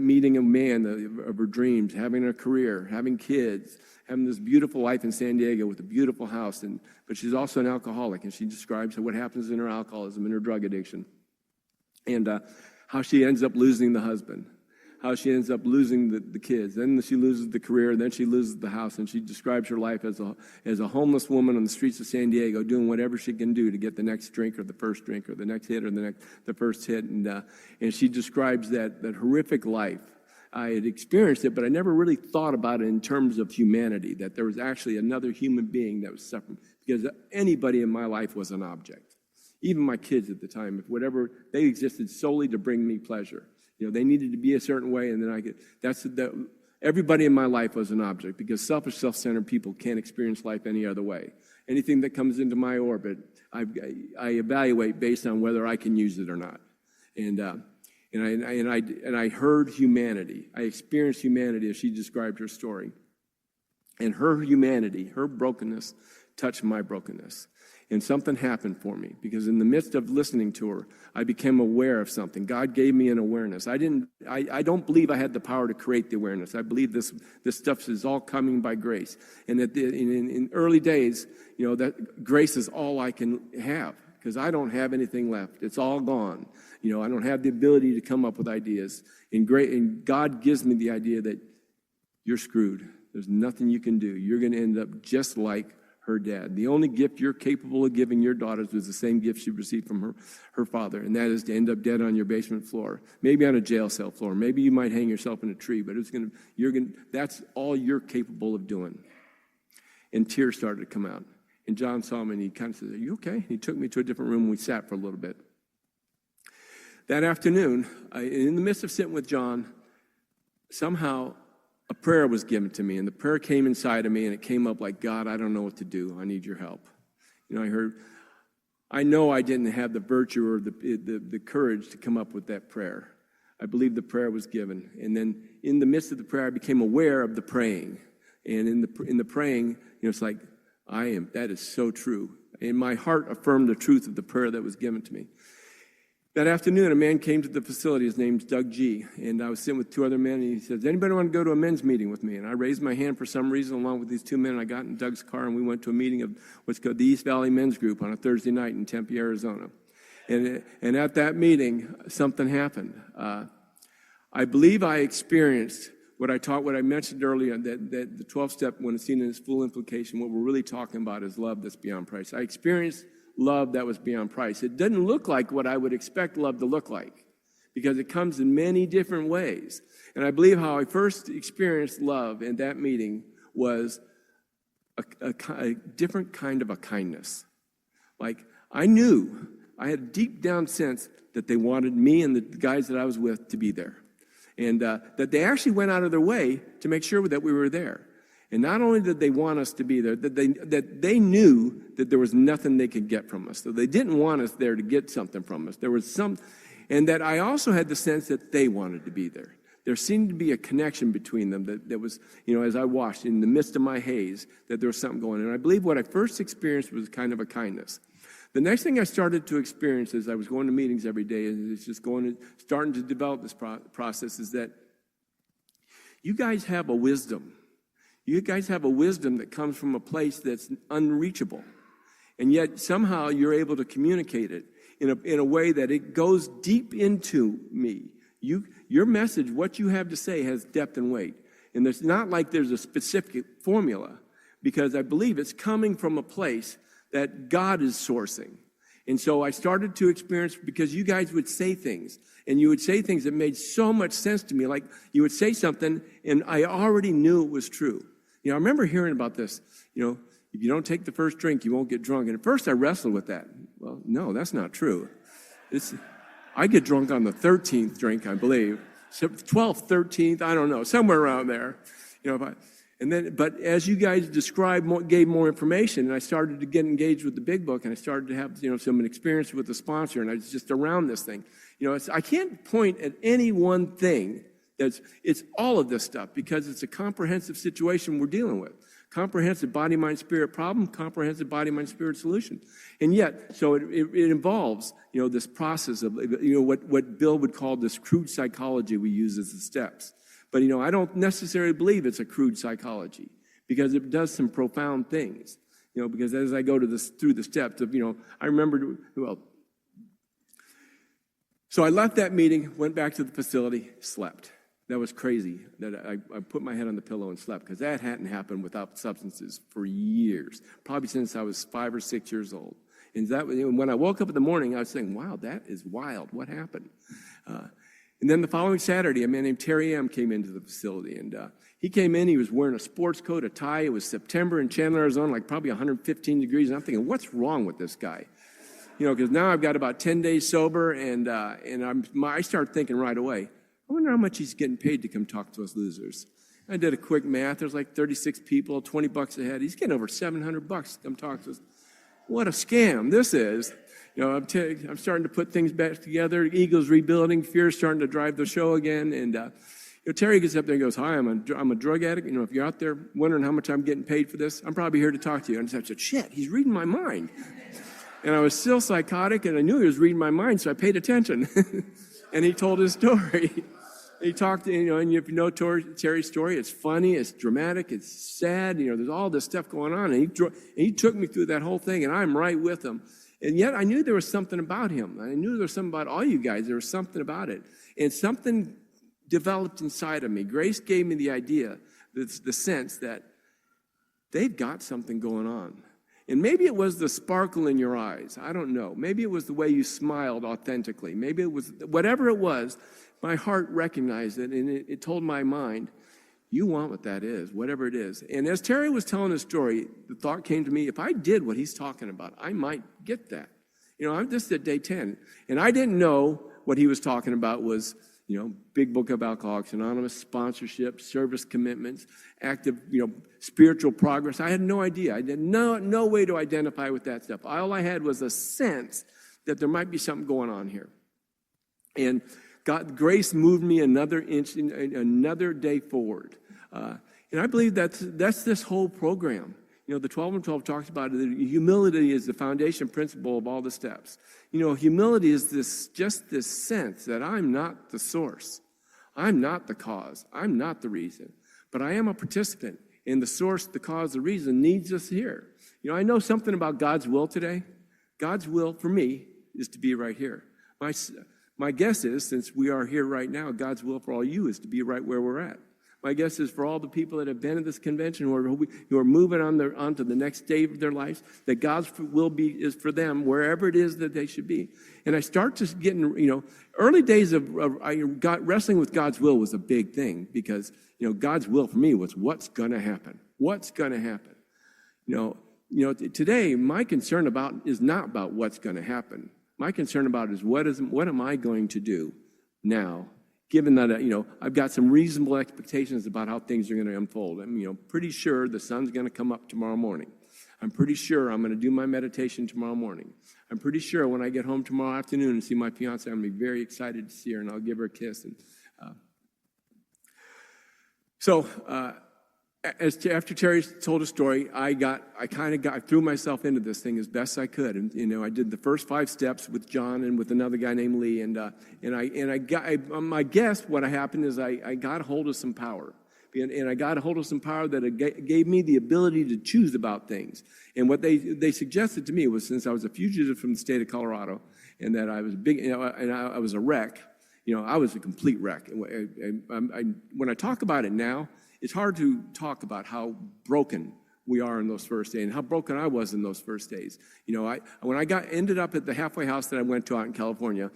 meeting a man of her dreams, having a career, having kids, having this beautiful life in San Diego with a beautiful house, but she's also an alcoholic, and she describes what happens in her alcoholism and her drug addiction, and how she ends up losing the husband, how she ends up losing the kids, then she loses the career, then she loses the house, and she describes her life as a homeless woman on the streets of San Diego, doing whatever she can do to get the next drink or the first drink or the next hit or the first hit, and she describes that horrific life. I had experienced it, but I never really thought about it in terms of humanity, that there was actually another human being that was suffering, because anybody in my life was an object. Even my kids at the time, they existed solely to bring me pleasure. They needed to be a certain way, and then everybody in my life was an object, because selfish, self-centered people can't experience life any other way. Anything that comes into my orbit, I evaluate based on whether I can use it or not. And I heard humanity. I experienced humanity as she described her story. And her humanity, her brokenness, touched my brokenness. And something happened for me, because in the midst of listening to her, I became aware of something. God gave me an awareness. I don't believe I had the power to create the awareness. I believe this stuff is all coming by grace. And in early days, that grace is all I can have, because I don't have anything left. It's all gone. I don't have the ability to come up with ideas. And God gives me the idea that you're screwed. There's nothing you can do. You're going to end up just like her dad. The only gift you're capable of giving your daughters was the same gift she received from her father, and that is to end up dead on your basement floor, maybe on a jail cell floor. Maybe you might hang yourself in a tree, but that's all you're capable of doing. And tears started to come out. And John saw me, and he kind of said, "Are you okay?" He took me to a different room, and we sat for a little bit. That afternoon, in the midst of sitting with John, somehow a prayer was given to me, and the prayer came inside of me, and it came up like, "God, I don't know what to do. I need your help." I know I didn't have the virtue or the courage to come up with that prayer. I believe the prayer was given. And then in the midst of the prayer, I became aware of the praying. And in the praying, it's like, that is so true. And my heart affirmed the truth of the prayer that was given to me. That afternoon, a man came to the facility. His name's Doug G. And I was sitting with two other men, and he said, "Does anybody want to go to a men's meeting with me?" And I raised my hand for some reason along with these two men. I got in Doug's car, and we went to a meeting of what's called the East Valley Men's Group on a Thursday night in Tempe, Arizona. And at that meeting, something happened. I believe I experienced what I mentioned earlier, that the 12-step, when it's seen in its full implication, what we're really talking about is love that's beyond price. I experienced love that was beyond price. It doesn't look like what I would expect love to look like, because it comes in many different ways. And I believe how I first experienced love in that meeting was a different kind of a kindness. Like, I knew, I had a deep down sense that they wanted me and the guys that I was with to be there. And that they actually went out of their way to make sure that we were there. And not only did they want us to be there, that they knew that there was nothing they could get from us. So they didn't want us there to get something from us. There was and that I also had the sense that they wanted to be there. There seemed to be a connection between them that was, as I watched in the midst of my haze, that there was something going on. And I believe what I first experienced was kind of a kindness. The next thing I started to experience as I was going to meetings every day, and it's just starting to develop this process, is that you guys have a wisdom. You guys have a wisdom that comes from a place that's unreachable. And yet somehow you're able to communicate it in a way that it goes deep into me. Your message, what you have to say, has depth and weight. And it's not like there's a specific formula, because I believe it's coming from a place that God is sourcing. And so I started to experience, because you guys would say things, and you would say things that made so much sense to me. Like, you would say something, and I already knew it was true. I remember hearing about this, if you don't take the first drink, you won't get drunk. And at first I wrestled with that. Well, no, that's not true. I get drunk on the 13th drink, I believe. 12th, 13th, I don't know, somewhere around there. But as you guys described, gave more information, and I started to get engaged with the Big Book, and I started to have, some experience with the sponsor, and I was just around this thing. I can't point at any one thing. It's all of this stuff, because it's a comprehensive situation we're dealing with. Comprehensive body, mind, spirit problem, comprehensive body, mind, spirit solution. And yet, so it involves, this process of, what Bill would call this crude psychology we use as the steps. But, I don't necessarily believe it's a crude psychology, because it does some profound things. Because as I go through the steps of, I remember, so I left that meeting, went back to the facility, slept. That was crazy, that I put my head on the pillow and slept, because that hadn't happened without substances for years, probably since I was 5 or 6 years old. And when I woke up in the morning, I was saying, wow, that is wild. What happened? And then the following Saturday, a man named Terry M. came into the facility. And he came in, he was wearing a sports coat, a tie. It was September in Chandler, Arizona, like probably 115 degrees. And I'm thinking, what's wrong with this guy? Because now I've got about 10 days sober, and I start thinking right away, I wonder how much he's getting paid to come talk to us losers. I did a quick math. There's like 36 people, $20 a head. He's getting over $700 to come talk to us. What a scam this is. I'm starting to put things back together. Ego's rebuilding. Fear's starting to drive the show again. And Terry gets up there and goes, "Hi, I'm a drug addict. If you're out there wondering how much I'm getting paid for this, I'm probably here to talk to you." And I said, "Shit, he's reading my mind." And I was still psychotic, and I knew he was reading my mind, so I paid attention. And he told his story. He talked, and if you know Terry's story, it's funny, it's dramatic, it's sad. There's all this stuff going on. And he took me through that whole thing, and I'm right with him. And yet I knew there was something about him. I knew there was something about all you guys. There was something about it. And something developed inside of me. Grace gave me the idea, the sense that they've got something going on. And maybe it was the sparkle in your eyes. I don't know. Maybe it was the way you smiled authentically. Maybe it was, whatever it was, my heart recognized it, and it told my mind, You want what that is, whatever it is. And as Terry was telling his story, the thought came to me, if I did what he's talking about, I might get that. I'm just at day 10, and I didn't know what he was talking about was, Big Book of Alcoholics Anonymous, sponsorship, service commitments, active, spiritual progress. I had no idea. I had no way to identify with that stuff. All I had was a sense that there might be something going on here. And God, grace moved me another inch, another day forward. And I believe that's this whole program. The 12 and 12 talks about it. Humility is the foundation principle of all the steps. Humility is just this sense that I'm not the source. I'm not the cause. I'm not the reason. But I am a participant. And the source, the cause, the reason needs us here. I know something about God's will today. God's will for me is to be right here. My guess is, since we are here right now, God's will for all you is to be right where we're at. My guess is for all the people that have been at this convention who are moving on to the next day of their lives, that God's will is for them wherever it is that they should be. And I start to get in, early days of wrestling with God's will was a big thing because, God's will for me was what's going to happen. What's going to happen? Today, my concern is not about what's going to happen. My concern about is what am I going to do now? Given that, I've got some reasonable expectations about how things are going to unfold. I'm, pretty sure the sun's going to come up tomorrow morning. I'm pretty sure I'm going to do my meditation tomorrow morning. I'm pretty sure when I get home tomorrow afternoon and see my fiance, I'm going to be very excited to see her, and I'll give her a kiss. And after Terry told a story, I threw myself into this thing as best I could, and I did the first 5 steps with John and with another guy named Lee, my guess what happened is I got a hold of some power, and I got a hold of some power that gave me the ability to choose about things. And what they suggested to me was, since I was a fugitive from the state of Colorado, and that I was I was a wreck, I was a complete wreck. And when I talk about it now, it's hard to talk about how broken we are in those first days and how broken I was in those first days. When I ended up at the halfway house that I went to out in California,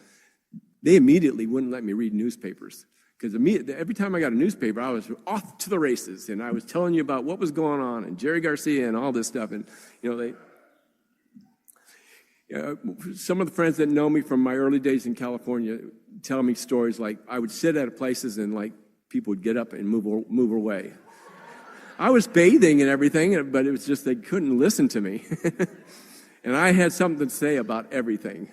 they immediately wouldn't let me read newspapers because every time I got a newspaper, I was off to the races, and I was telling you about what was going on and Jerry Garcia and all this stuff. And some of the friends that know me from my early days in California tell me stories like I would sit at places and people would get up and move away. I was bathing and everything, but it was just they couldn't listen to me. And I had something to say about everything.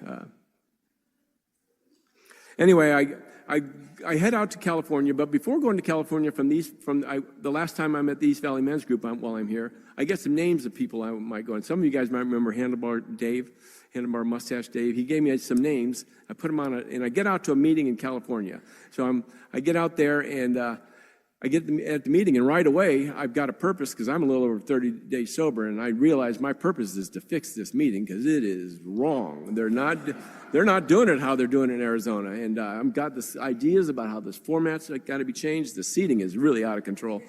Anyway, I head out to California, but before going to California the last time I'm at the East Valley Men's Group while I'm here, I get some names of people I might go. And some of you guys might remember Handlebar Mustache Dave. He gave me some names. I put them on and I get out to a meeting in California. So I get out there, and I get at the meeting, and right away I've got a purpose because I'm a little over 30 days sober, and I realize my purpose is to fix this meeting because it is wrong. They're not doing it how they're doing it in Arizona, and I've got this ideas about how this format's got to be changed. The seating is really out of control.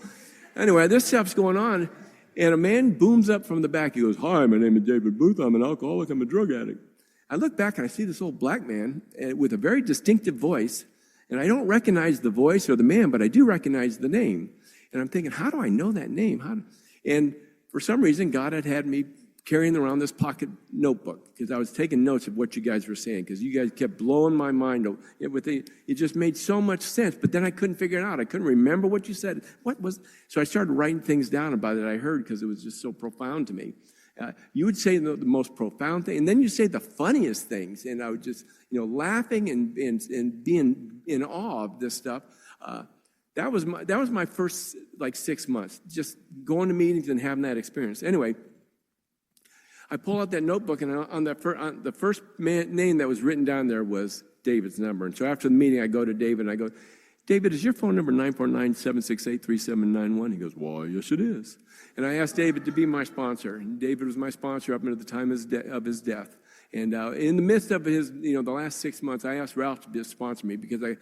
Anyway, this stuff's going on. And a man booms up from the back. He goes, "Hi, my name is David Booth. I'm an alcoholic. I'm a drug addict." I look back and I see this old black man with a very distinctive voice. And I don't recognize the voice or the man, but I do recognize the name. And I'm thinking, how do I know that name? And for some reason, God had me carrying around this pocket notebook because I was taking notes of what you guys were saying because you guys kept blowing my mind. It just made so much sense, but then I couldn't figure it out. I couldn't remember what you said. So I started writing things down about it I heard because it was just so profound to me. You would say the most profound thing, and then you say the funniest things, and I would just, laughing and being in awe of this stuff. That was my first 6 months, just going to meetings and having that experience. Anyway, I pull out that notebook, and on the first name that was written down there was David's number. And so after the meeting, I go to David, and I go, "David, is your phone number 949-768-3791? He goes, "Why, yes, it is." And I asked David to be my sponsor. And David was my sponsor up until the time of his death. And in the midst of his, the last 6 months, I asked Ralph to sponsor me because I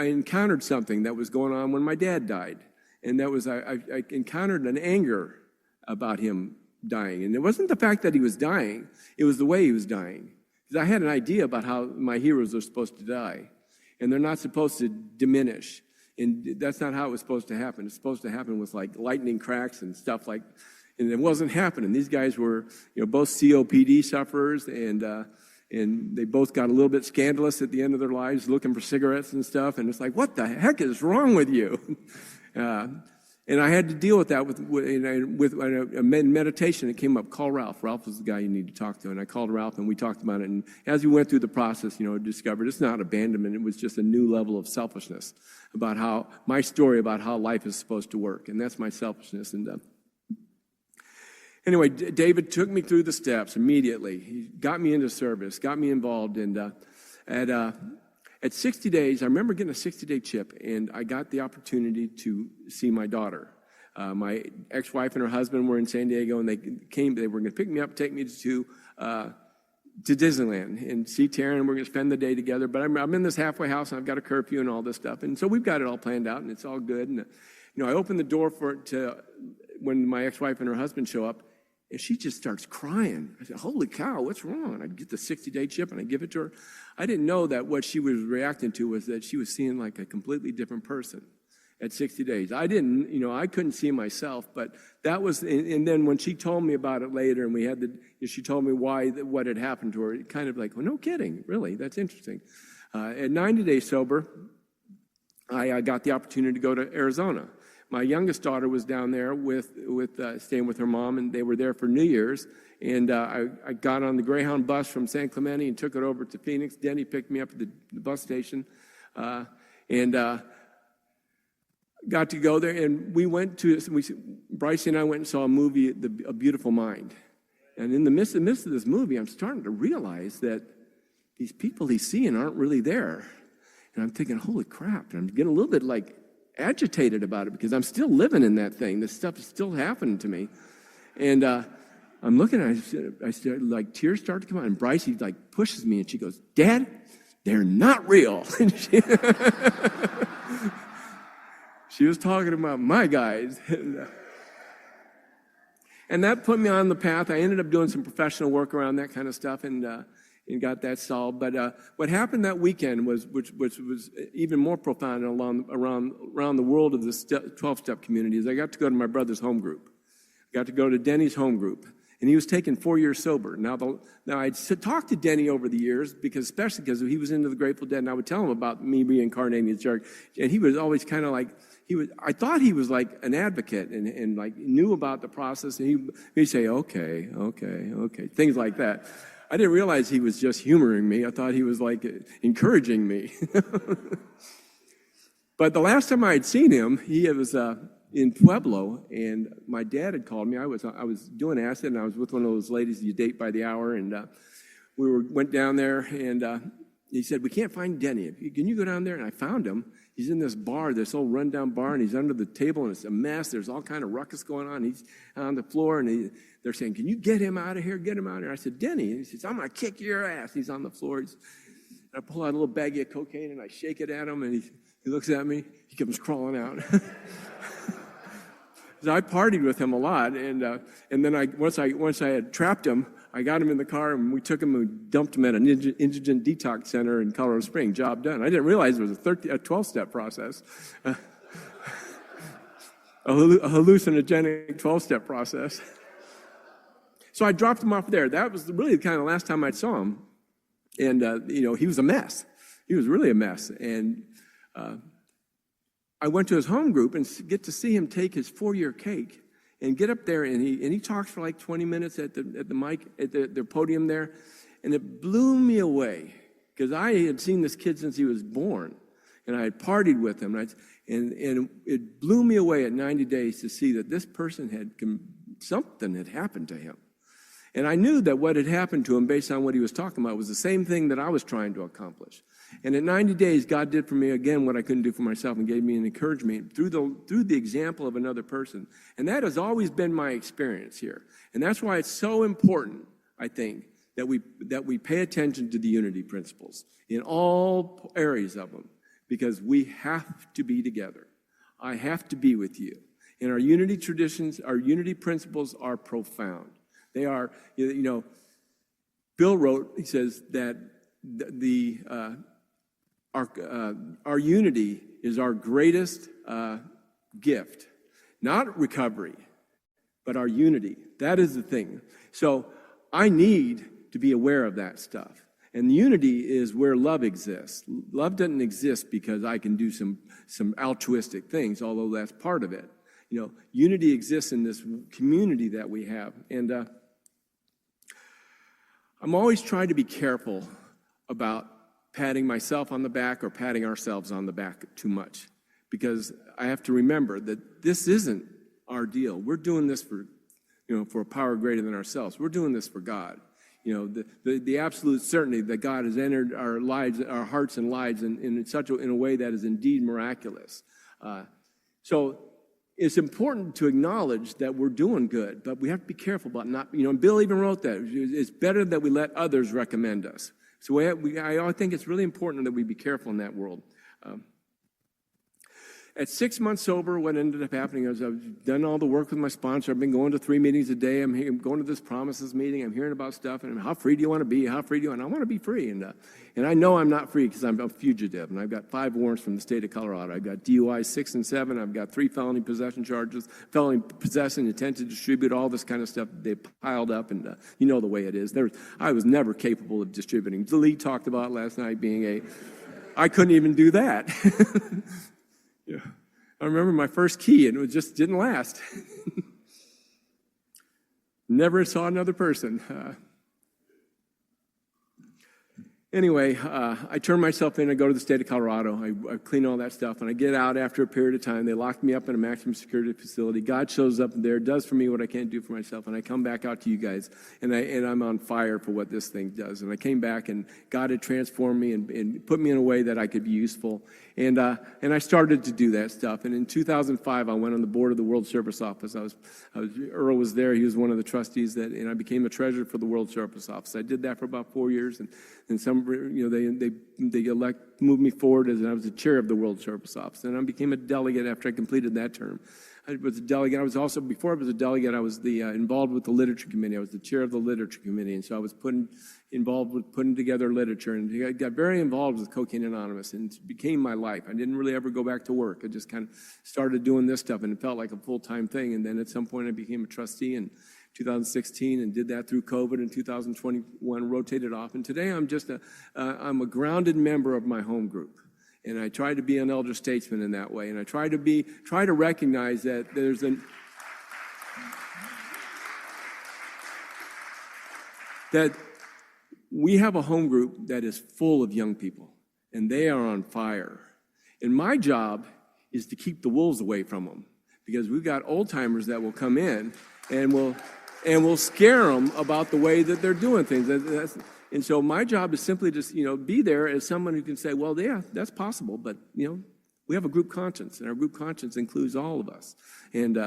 encountered something that was going on when my dad died. And that was, I encountered an anger about him dying. And it wasn't the fact that he was dying, it was the way he was dying. Because I had an idea about how my heroes are supposed to die. And they're not supposed to diminish. And that's not how it was supposed to happen. It's supposed to happen with like lightning cracks and stuff like, and it wasn't happening. These guys were, both COPD sufferers, and they both got a little bit scandalous at the end of their lives, looking for cigarettes and stuff. And it's like, what the heck is wrong with you? And I had to deal with that with a meditation. It came up, call Ralph. Ralph was the guy you need to talk to. And I called Ralph, and we talked about it. And as we went through the process, discovered it's not abandonment. It was just a new level of selfishness about how, my story about how life is supposed to work. And that's my selfishness. And anyway, David took me through the steps immediately. He got me into service, got me involved. And at 60 days, I remember getting a 60-day chip, and I got the opportunity to see my daughter. My ex-wife and her husband were in San Diego, and they were going to pick me up, take me to Disneyland and see Taryn, and we're going to spend the day together. But I'm in this halfway house, and I've got a curfew and all this stuff. And so we've got it all planned out, and it's all good. And, I opened the door when my ex-wife and her husband show up, and she just starts crying. I said, holy cow, what's wrong? I get the 60-day chip, and I give it to her. I didn't know that what she was reacting to was that she was seeing like a completely different person at 60 days. I couldn't see myself, but that was, and then when she told me about it later, and she told me what had happened to her, it kind of like, well, no kidding, really, that's interesting. At 90 days sober, I got the opportunity to go to Arizona. My youngest daughter was down there staying with her mom, and they were there for New Year's. And I got on the Greyhound bus from San Clemente and took it over to Phoenix. Denny picked me up at the bus station, and got to go there. And Bryce and I went and saw a movie, A Beautiful Mind. And in the midst of this movie, I'm starting to realize that these people he's seeing aren't really there. And I'm thinking, holy crap! And I'm getting a little bit like agitated about it because I'm still living in that thing. This stuff is still happening to me. And I'm looking at it, I started, like, tears start to come out. And Bryce, he like pushes me, and she goes, Dad, they're not real. And she was talking about my guys. And that put me on the path. I ended up doing some professional work around that kind of stuff, and got that solved. But what happened that weekend which was even more profound around the world of the 12-step community, is I got to go to my brother's home group. I got to go to Denny's home group, and he was taking 4 years sober. Now I'd talked to Denny over the years, especially because he was into the Grateful Dead, and I would tell him about me reincarnating in the church, and he was always kind of like, I thought he was like an advocate and like knew about the process, and he'd say, okay, things like that. I didn't realize he was just humoring me. I thought he was like encouraging me. But the last time I had seen him, he was in Pueblo, and my dad had called me. I was doing acid, and I was with one of those ladies you date by the hour, and went down there, and he said, we can't find Denny. Can you go down there? And I found him. He's in this bar, this old rundown bar, and he's under the table, and it's a mess. There's all kind of ruckus going on. He's on the floor, and they're saying, can you get him out of here? Get him out of here. I said, Denny. And he says, I'm going to kick your ass. He's on the floor. I pull out a little baggie of cocaine, and I shake it at him, and he looks at me. He comes crawling out. So I partied with him a lot, and then once I had trapped him, I got him in the car, and we took him and dumped him at an indigent detox center in Colorado Springs. Job done. I didn't realize it was a 12-step process, a hallucinogenic 12-step process. So I dropped him off there. That was really kind of the last time I saw him, and he was a mess. He was really a mess, and I went to his home group and get to see him take his 4-year cake and get up there, and he talks for like 20 minutes at the mic, at the podium there, and it blew me away because I had seen this kid since he was born, and I had partied with him, and it blew me away at 90 days to see that this person something had happened to him. And I knew that what had happened to him based on what he was talking about was the same thing that I was trying to accomplish. And at 90 days, God did for me, again, what I couldn't do for myself and gave me an encouragement through the example of another person. And that has always been my experience here. And that's why it's so important, I think, that we pay attention to the unity principles in all areas of them, because we have to be together. I have to be with you. And our unity traditions, our unity principles are profound. They are, Bill wrote, he says that our unity is our greatest gift. Not recovery, but our unity. That is the thing. So I need to be aware of that stuff. And unity is where love exists. Love doesn't exist because I can do some altruistic things, although that's part of it. Unity exists in this community that we have. And I'm always trying to be careful about patting myself on the back or patting ourselves on the back too much, because I have to remember that this isn't our deal. We're doing this for a power greater than ourselves. We're doing this for God. The absolute certainty that God has entered our lives, our hearts and lives in a way that is indeed miraculous. So it's important to acknowledge that we're doing good, but we have to be careful about not, Bill even wrote that. It's better that we let others recommend us. So I think it's really important that we be careful in that world. At 6 months sober, what ended up happening is I've done all the work with my sponsor. I've been going to 3 meetings a day. I'm going to this promises meeting. I'm hearing about stuff. And how free do you want to be? How free do you want? I want to be free. And I know I'm not free because I'm a fugitive. And I've got 5 warrants from the state of Colorado. I've got DUI 6 and 7. I've got 3 felony possession charges, felony possession, intent to distribute, all this kind of stuff. They piled up. And you know the way it is. I was never capable of distributing. The lead talked about last night being I couldn't even do that. Yeah, I remember my first key, and it just didn't last. Never saw another person. Anyway, I turn myself in. I go to the state of Colorado. I clean all that stuff, and I get out after a period of time. They lock me up in a maximum security facility. God shows up there, does for me what I can't do for myself, and I come back out to you guys, and I'm on fire for what this thing does. And I came back, and God had transformed me and put me in a way that I could be useful. And I started to do that stuff. And in 2005, I went on the board of the World Service Office. Earl was there. He was one of the trustees, and I became a treasurer for the World Service Office. I did that for about 4 years, and some, they moved me forward as I was the chair of the World Service Office. And I became a delegate after I completed that term. I was a delegate. I was also, before I was a delegate, I was involved with the Literature Committee. I was the chair of the Literature Committee, and so I was involved with putting together literature, and I got very involved with Cocaine Anonymous, and it became my life. I didn't really ever go back to work. I just kind of started doing this stuff, and it felt like a full-time thing. And then at some point, I became a trustee in 2016 and did that through COVID. In 2021, rotated off, and today I'm a grounded member of my home group. And I try to be an elder statesman in that way. And I try to recognize that that we have a home group that is full of young people, and they are on fire. And my job is to keep the wolves away from them, because we've got old timers that will come in and will scare them about the way that they're doing things. And so my job is simply to, be there as someone who can say, well, yeah, that's possible, but, we have a group conscience, and our group conscience includes all of us. And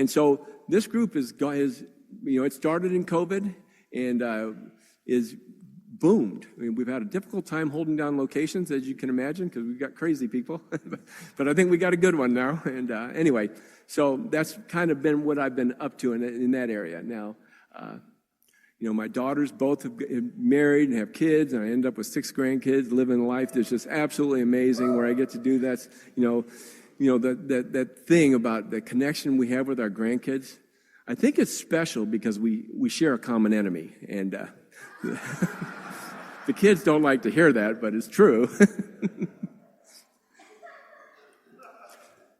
so this group it started in COVID and is boomed. I mean, we've had a difficult time holding down locations, as you can imagine, because we've got crazy people. But I think we got a good one now. And anyway, so that's kind of been what I've been up to in that area. Now, my daughters both have married and have kids, and I end up with 6 grandkids, living a life that's just absolutely amazing, where I get to do that, that thing about the connection we have with our grandkids. I think it's special because we share a common enemy, and the kids don't like to hear that, but it's true.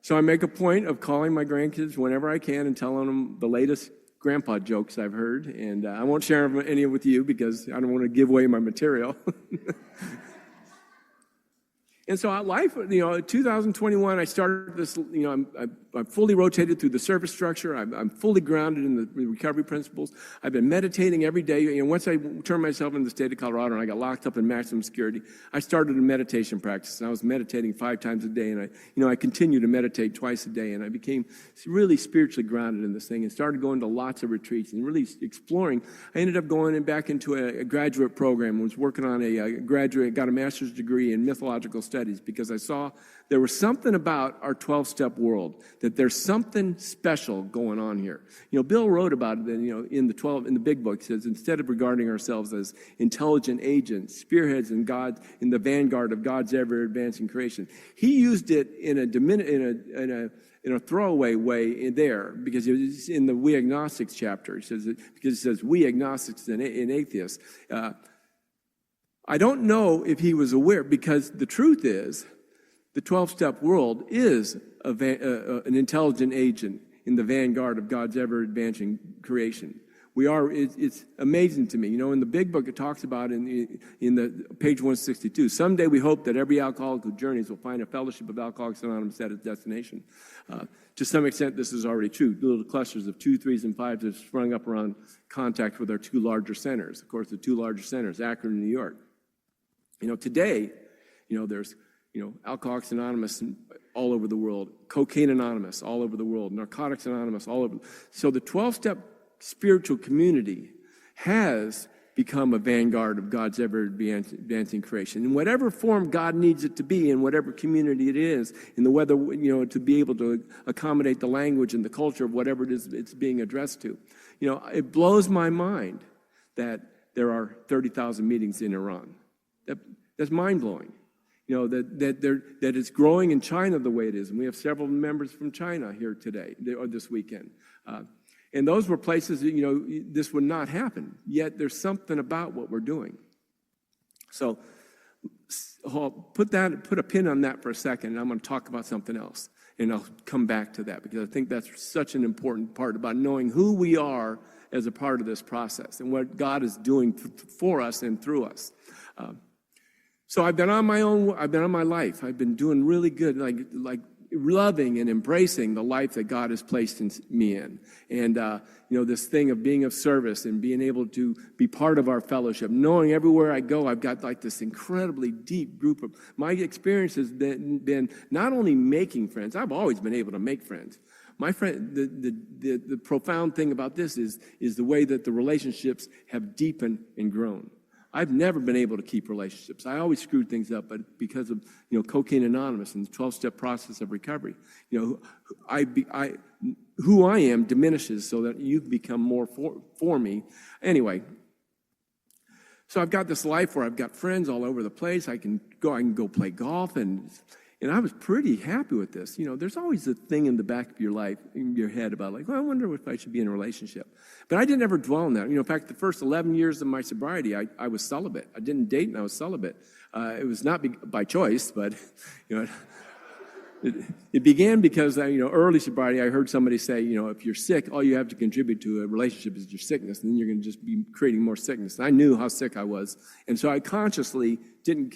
So I make a point of calling my grandkids whenever I can and telling them the latest grandpa jokes I've heard, and I won't share any with you because I don't want to give away my material. And so life, 2021, I started this, I'm fully rotated through the service structure. I'm fully grounded in the recovery principles. I've been meditating every day. Once I turned myself into the state of Colorado and I got locked up in maximum security, I started a meditation practice. And I was meditating 5 times a day, and I continue to meditate twice a day. And I became really spiritually grounded in this thing and started going to lots of retreats and really exploring. I ended up going back into a graduate program. I was working on got a master's degree in mythological studies studies because I saw there was something about our 12-step world, that there's something special going on here. Bill wrote about it, in the big book. He says, instead of regarding ourselves as intelligent agents, spearheads in the vanguard of God's ever-advancing creation, he used it in a throwaway way there, because it was in the We Agnostics chapter. Because it says we agnostics and atheists. I don't know if he was aware, because the truth is, the 12-step world is an intelligent agent in the vanguard of God's ever-advancing creation. It's amazing to me. In the big book, it talks about in the page 162, someday we hope that every alcoholic who journeys will find a fellowship of Alcoholics Anonymous at its destination. To some extent, this is already true. Little clusters of 2, 3s, and 5s have sprung up around contact with our two larger centers. Of course, the two larger centers, Akron and New York. Today, there's, Alcoholics Anonymous all over the world, Cocaine Anonymous all over the world, Narcotics Anonymous all over. So the 12-step spiritual community has become a vanguard of God's ever-advancing creation. In whatever form God needs it to be, in whatever community it is, in the whether, to be able to accommodate the language and the culture of whatever it is it's being addressed to. It blows my mind that there are 30,000 meetings in Iran. That's mind-blowing. That it's growing in China the way it is. And we have several members from China here today, or this weekend. And those were places that, this would not happen. Yet there's something about what we're doing. So I'll put a pin on that for a second, and I'm going to talk about something else. And I'll come back to that, because I think that's such an important part about knowing who we are as a part of this process and what God is doing for us and through us. So I've been on my life. I've been doing really good, like loving and embracing the life that God has placed me in. And, this thing of being of service and being able to be part of our fellowship, knowing everywhere I go, I've got like this incredibly deep group of, my experience has been not only making friends, I've always been able to make friends. My friend, the profound thing about this is the way that the relationships have deepened and grown. I've never been able to keep relationships. I always screwed things up, but because of Cocaine Anonymous and the 12-step process of recovery, who I am diminishes so that you become more for me. Anyway, so I've got this life where I've got friends all over the place. I can go play golf, and I was pretty happy with this. There's always a thing in the back of your life, in your head about I wonder if I should be in a relationship. But I didn't ever dwell on that. In fact, the first 11 years of my sobriety, I was celibate. I didn't date, and I was celibate. It was not by choice, but, it began because, early sobriety, I heard somebody say, if you're sick, all you have to contribute to a relationship is your sickness, and then you're going to just be creating more sickness. And I knew how sick I was, and so I consciously didn't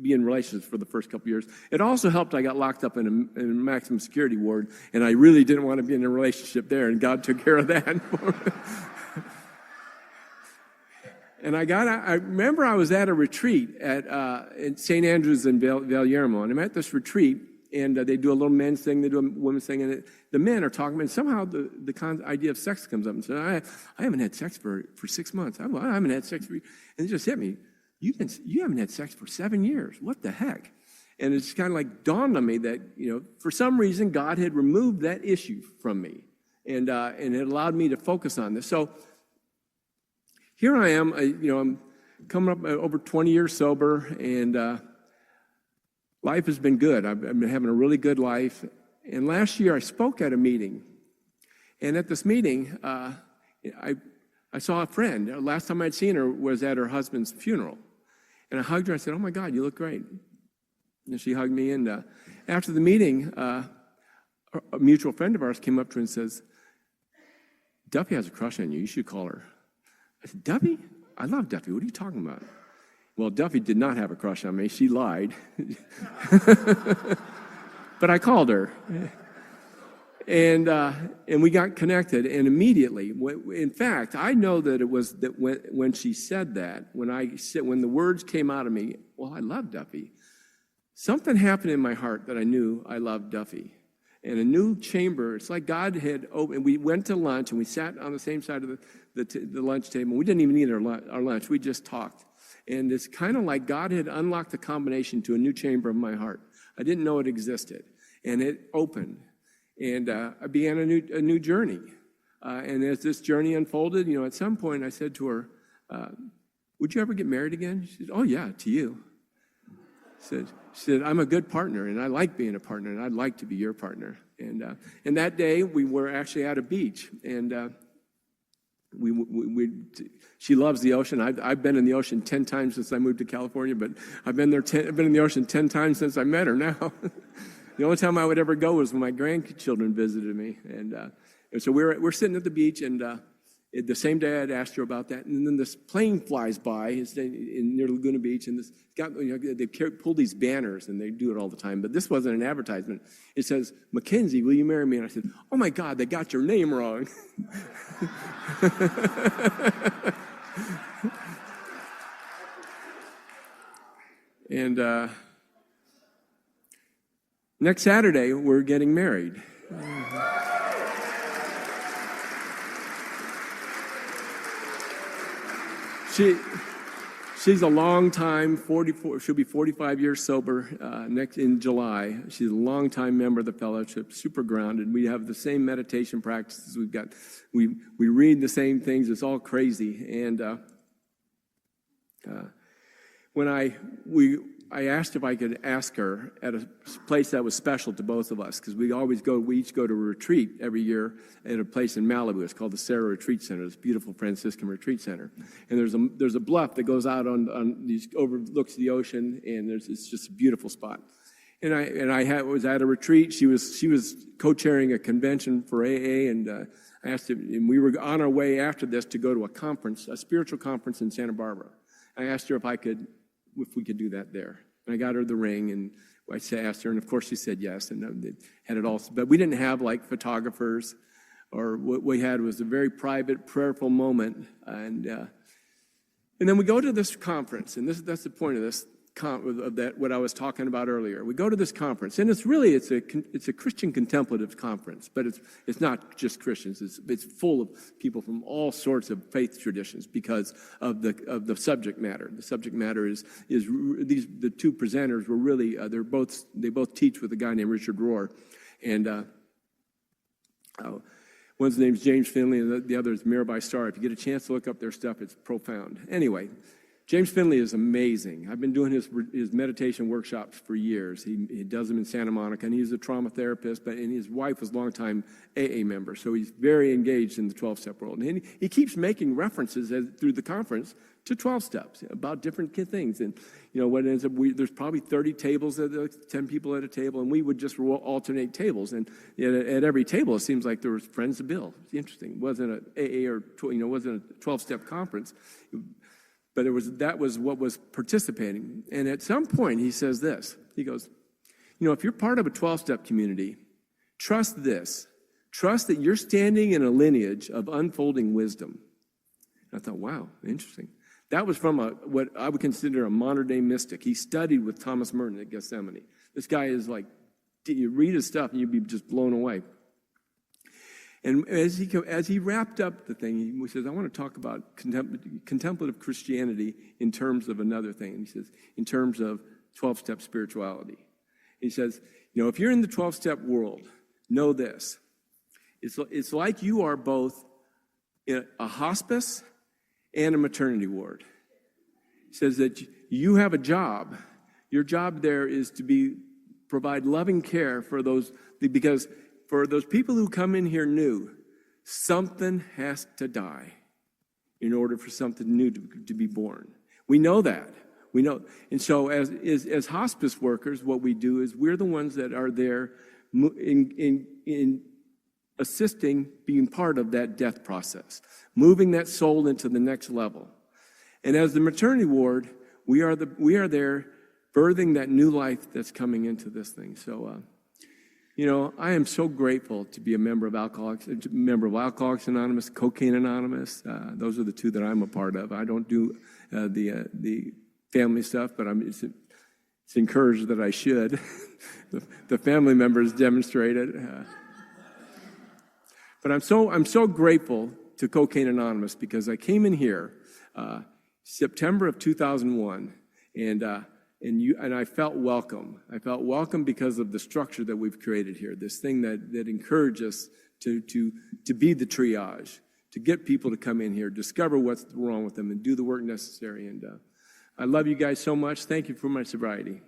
be in relationships for the first couple of years. It also helped I got locked up in a maximum security ward, and I really didn't want to be in a relationship there, and God took care of that for me. And I remember I was at a retreat at St. Andrews in Valiermo, and I'm at this retreat, and they do a little men's thing, they do a women's thing, and the men are talking, and somehow the idea of sex comes up, and so I haven't had sex for 6 months. I haven't had sex and it just hit me. You haven't had sex for 7 years. What the heck? And it's kind of like dawned on me that, for some reason, God had removed that issue from me, and it allowed me to focus on this. So here I am, I'm coming up over 20 years sober, and life has been good. I've been having a really good life. And last year I spoke at a meeting, and at this meeting, I saw a friend. Last time I'd seen her was at her husband's funeral. And I hugged her. I said, "Oh, my God, you look great." And she hugged me. And after the meeting, a mutual friend of ours came up to her and says, "Duffy has a crush on you. You should call her." I said, "Duffy? I love Duffy. What are you talking about?" Well, Duffy did not have a crush on me. She lied. But I called her. And we got connected, and immediately, in fact, I know that it was that when she said that, when the words came out of me, "Well, I love Duffy," something happened in my heart that I knew I loved Duffy. And a new chamber, it's like God had opened. We went to lunch, and we sat on the same side of the lunch table. We didn't even eat our lunch. We just talked. And it's kind of like God had unlocked the combination to a new chamber of my heart. I didn't know it existed. And it opened. And I began a new journey. And as this journey unfolded, at some point I said to her, would you ever get married again? She said, oh, yeah, to you. She said, I'm a good partner, and I like being a partner, and I'd like to be your partner. And that day, we were actually at a beach, and she loves the ocean. I've been in the ocean 10 times since I moved to California, but I've been in the ocean 10 times since I met her now. The only time I would ever go was when my grandchildren visited me. And so we're sitting at the beach, and the same day I'd asked her about that, and then this plane flies by near Laguna Beach, and they pull these banners, and they do it all the time, but this wasn't an advertisement. It says, Mackenzie, will you marry me? And I said, oh my God, they got your name wrong. And next Saturday, we're getting married. She's a long time, 44. She'll be 45 years sober next in July. She's a long time member of the fellowship, super grounded. We have the same meditation practices. We read the same things. It's all crazy. And when I asked if I could ask her at a place that was special to both of us, because we each go to a retreat every year at a place in Malibu. It's called the Serra Retreat Center, this beautiful Franciscan retreat center. And there's a bluff that goes out on these, overlooks the ocean, and it's just a beautiful spot. And I was at a retreat. She was co-chairing a convention for AA, and I asked her, and we were on our way after this to go to a conference, a spiritual conference in Santa Barbara. I asked her if we could do that there. And I got her the ring, and I asked her, and of course she said yes, and they had it all. But we didn't have like photographers, or what we had was a very private, prayerful moment. And then we go to this conference, and that's the point of this, what I was talking about earlier. We go to this conference, and it's a Christian contemplative conference, but it's not just Christians. It's full of people from all sorts of faith traditions because of the subject matter. The subject matter is the two presenters were really they both teach with a guy named Richard Rohr, and one's name's James Finley, and the other is Mirabai Starr. If you get a chance to look up their stuff, it's profound. Anyway. James Finley is amazing. I've been doing his meditation workshops for years. He does them in Santa Monica, and he's a trauma therapist, and his wife was a longtime AA member, so he's very engaged in the 12-step world. And he keeps making references through the conference to 12 steps about different things. And, what ends up, there's probably 30 tables, 10 people at a table, and we would just alternate tables. And at every table, it seems like there was friends of Bill. It's interesting. It wasn't an AA or, wasn't a 12-step conference. But that was what was participating. And at some point, he says this. He goes, if you're part of a 12-step community, trust this. Trust that you're standing in a lineage of unfolding wisdom. And I thought, wow, interesting. That was from what I would consider a modern-day mystic. He studied with Thomas Merton at Gethsemane. This guy is like, you read his stuff, and you'd be just blown away. And as he wrapped up the thing, he says, I want to talk about contemplative Christianity in terms of another thing. And he says, in terms of 12-step spirituality. He says, if you're in the 12-step world, know this. It's like you are both in a hospice and a maternity ward. He says that you have a job. Your job there is to provide loving care for those, because for those people who come in here new, something has to die in order for something new to be born. We know that. We know. And so as hospice workers, what we do is we're the ones that are there in assisting, being part of that death process, moving that soul into the next level. And as the maternity ward, we are there birthing that new life that's coming into this thing. So, I am so grateful to be a member of Alcoholics Anonymous, Cocaine Anonymous. Those are the two that I'm a part of. I don't do the family stuff, but it's encouraged that I should. The family members demonstrate it. But I'm so grateful to Cocaine Anonymous because I came in here September of 2001, and I felt welcome. I felt welcome because of the structure that we've created here, this thing that encourages us to be the triage, to get people to come in here, discover what's wrong with them, and do the work necessary. And I love you guys so much. Thank you for my sobriety.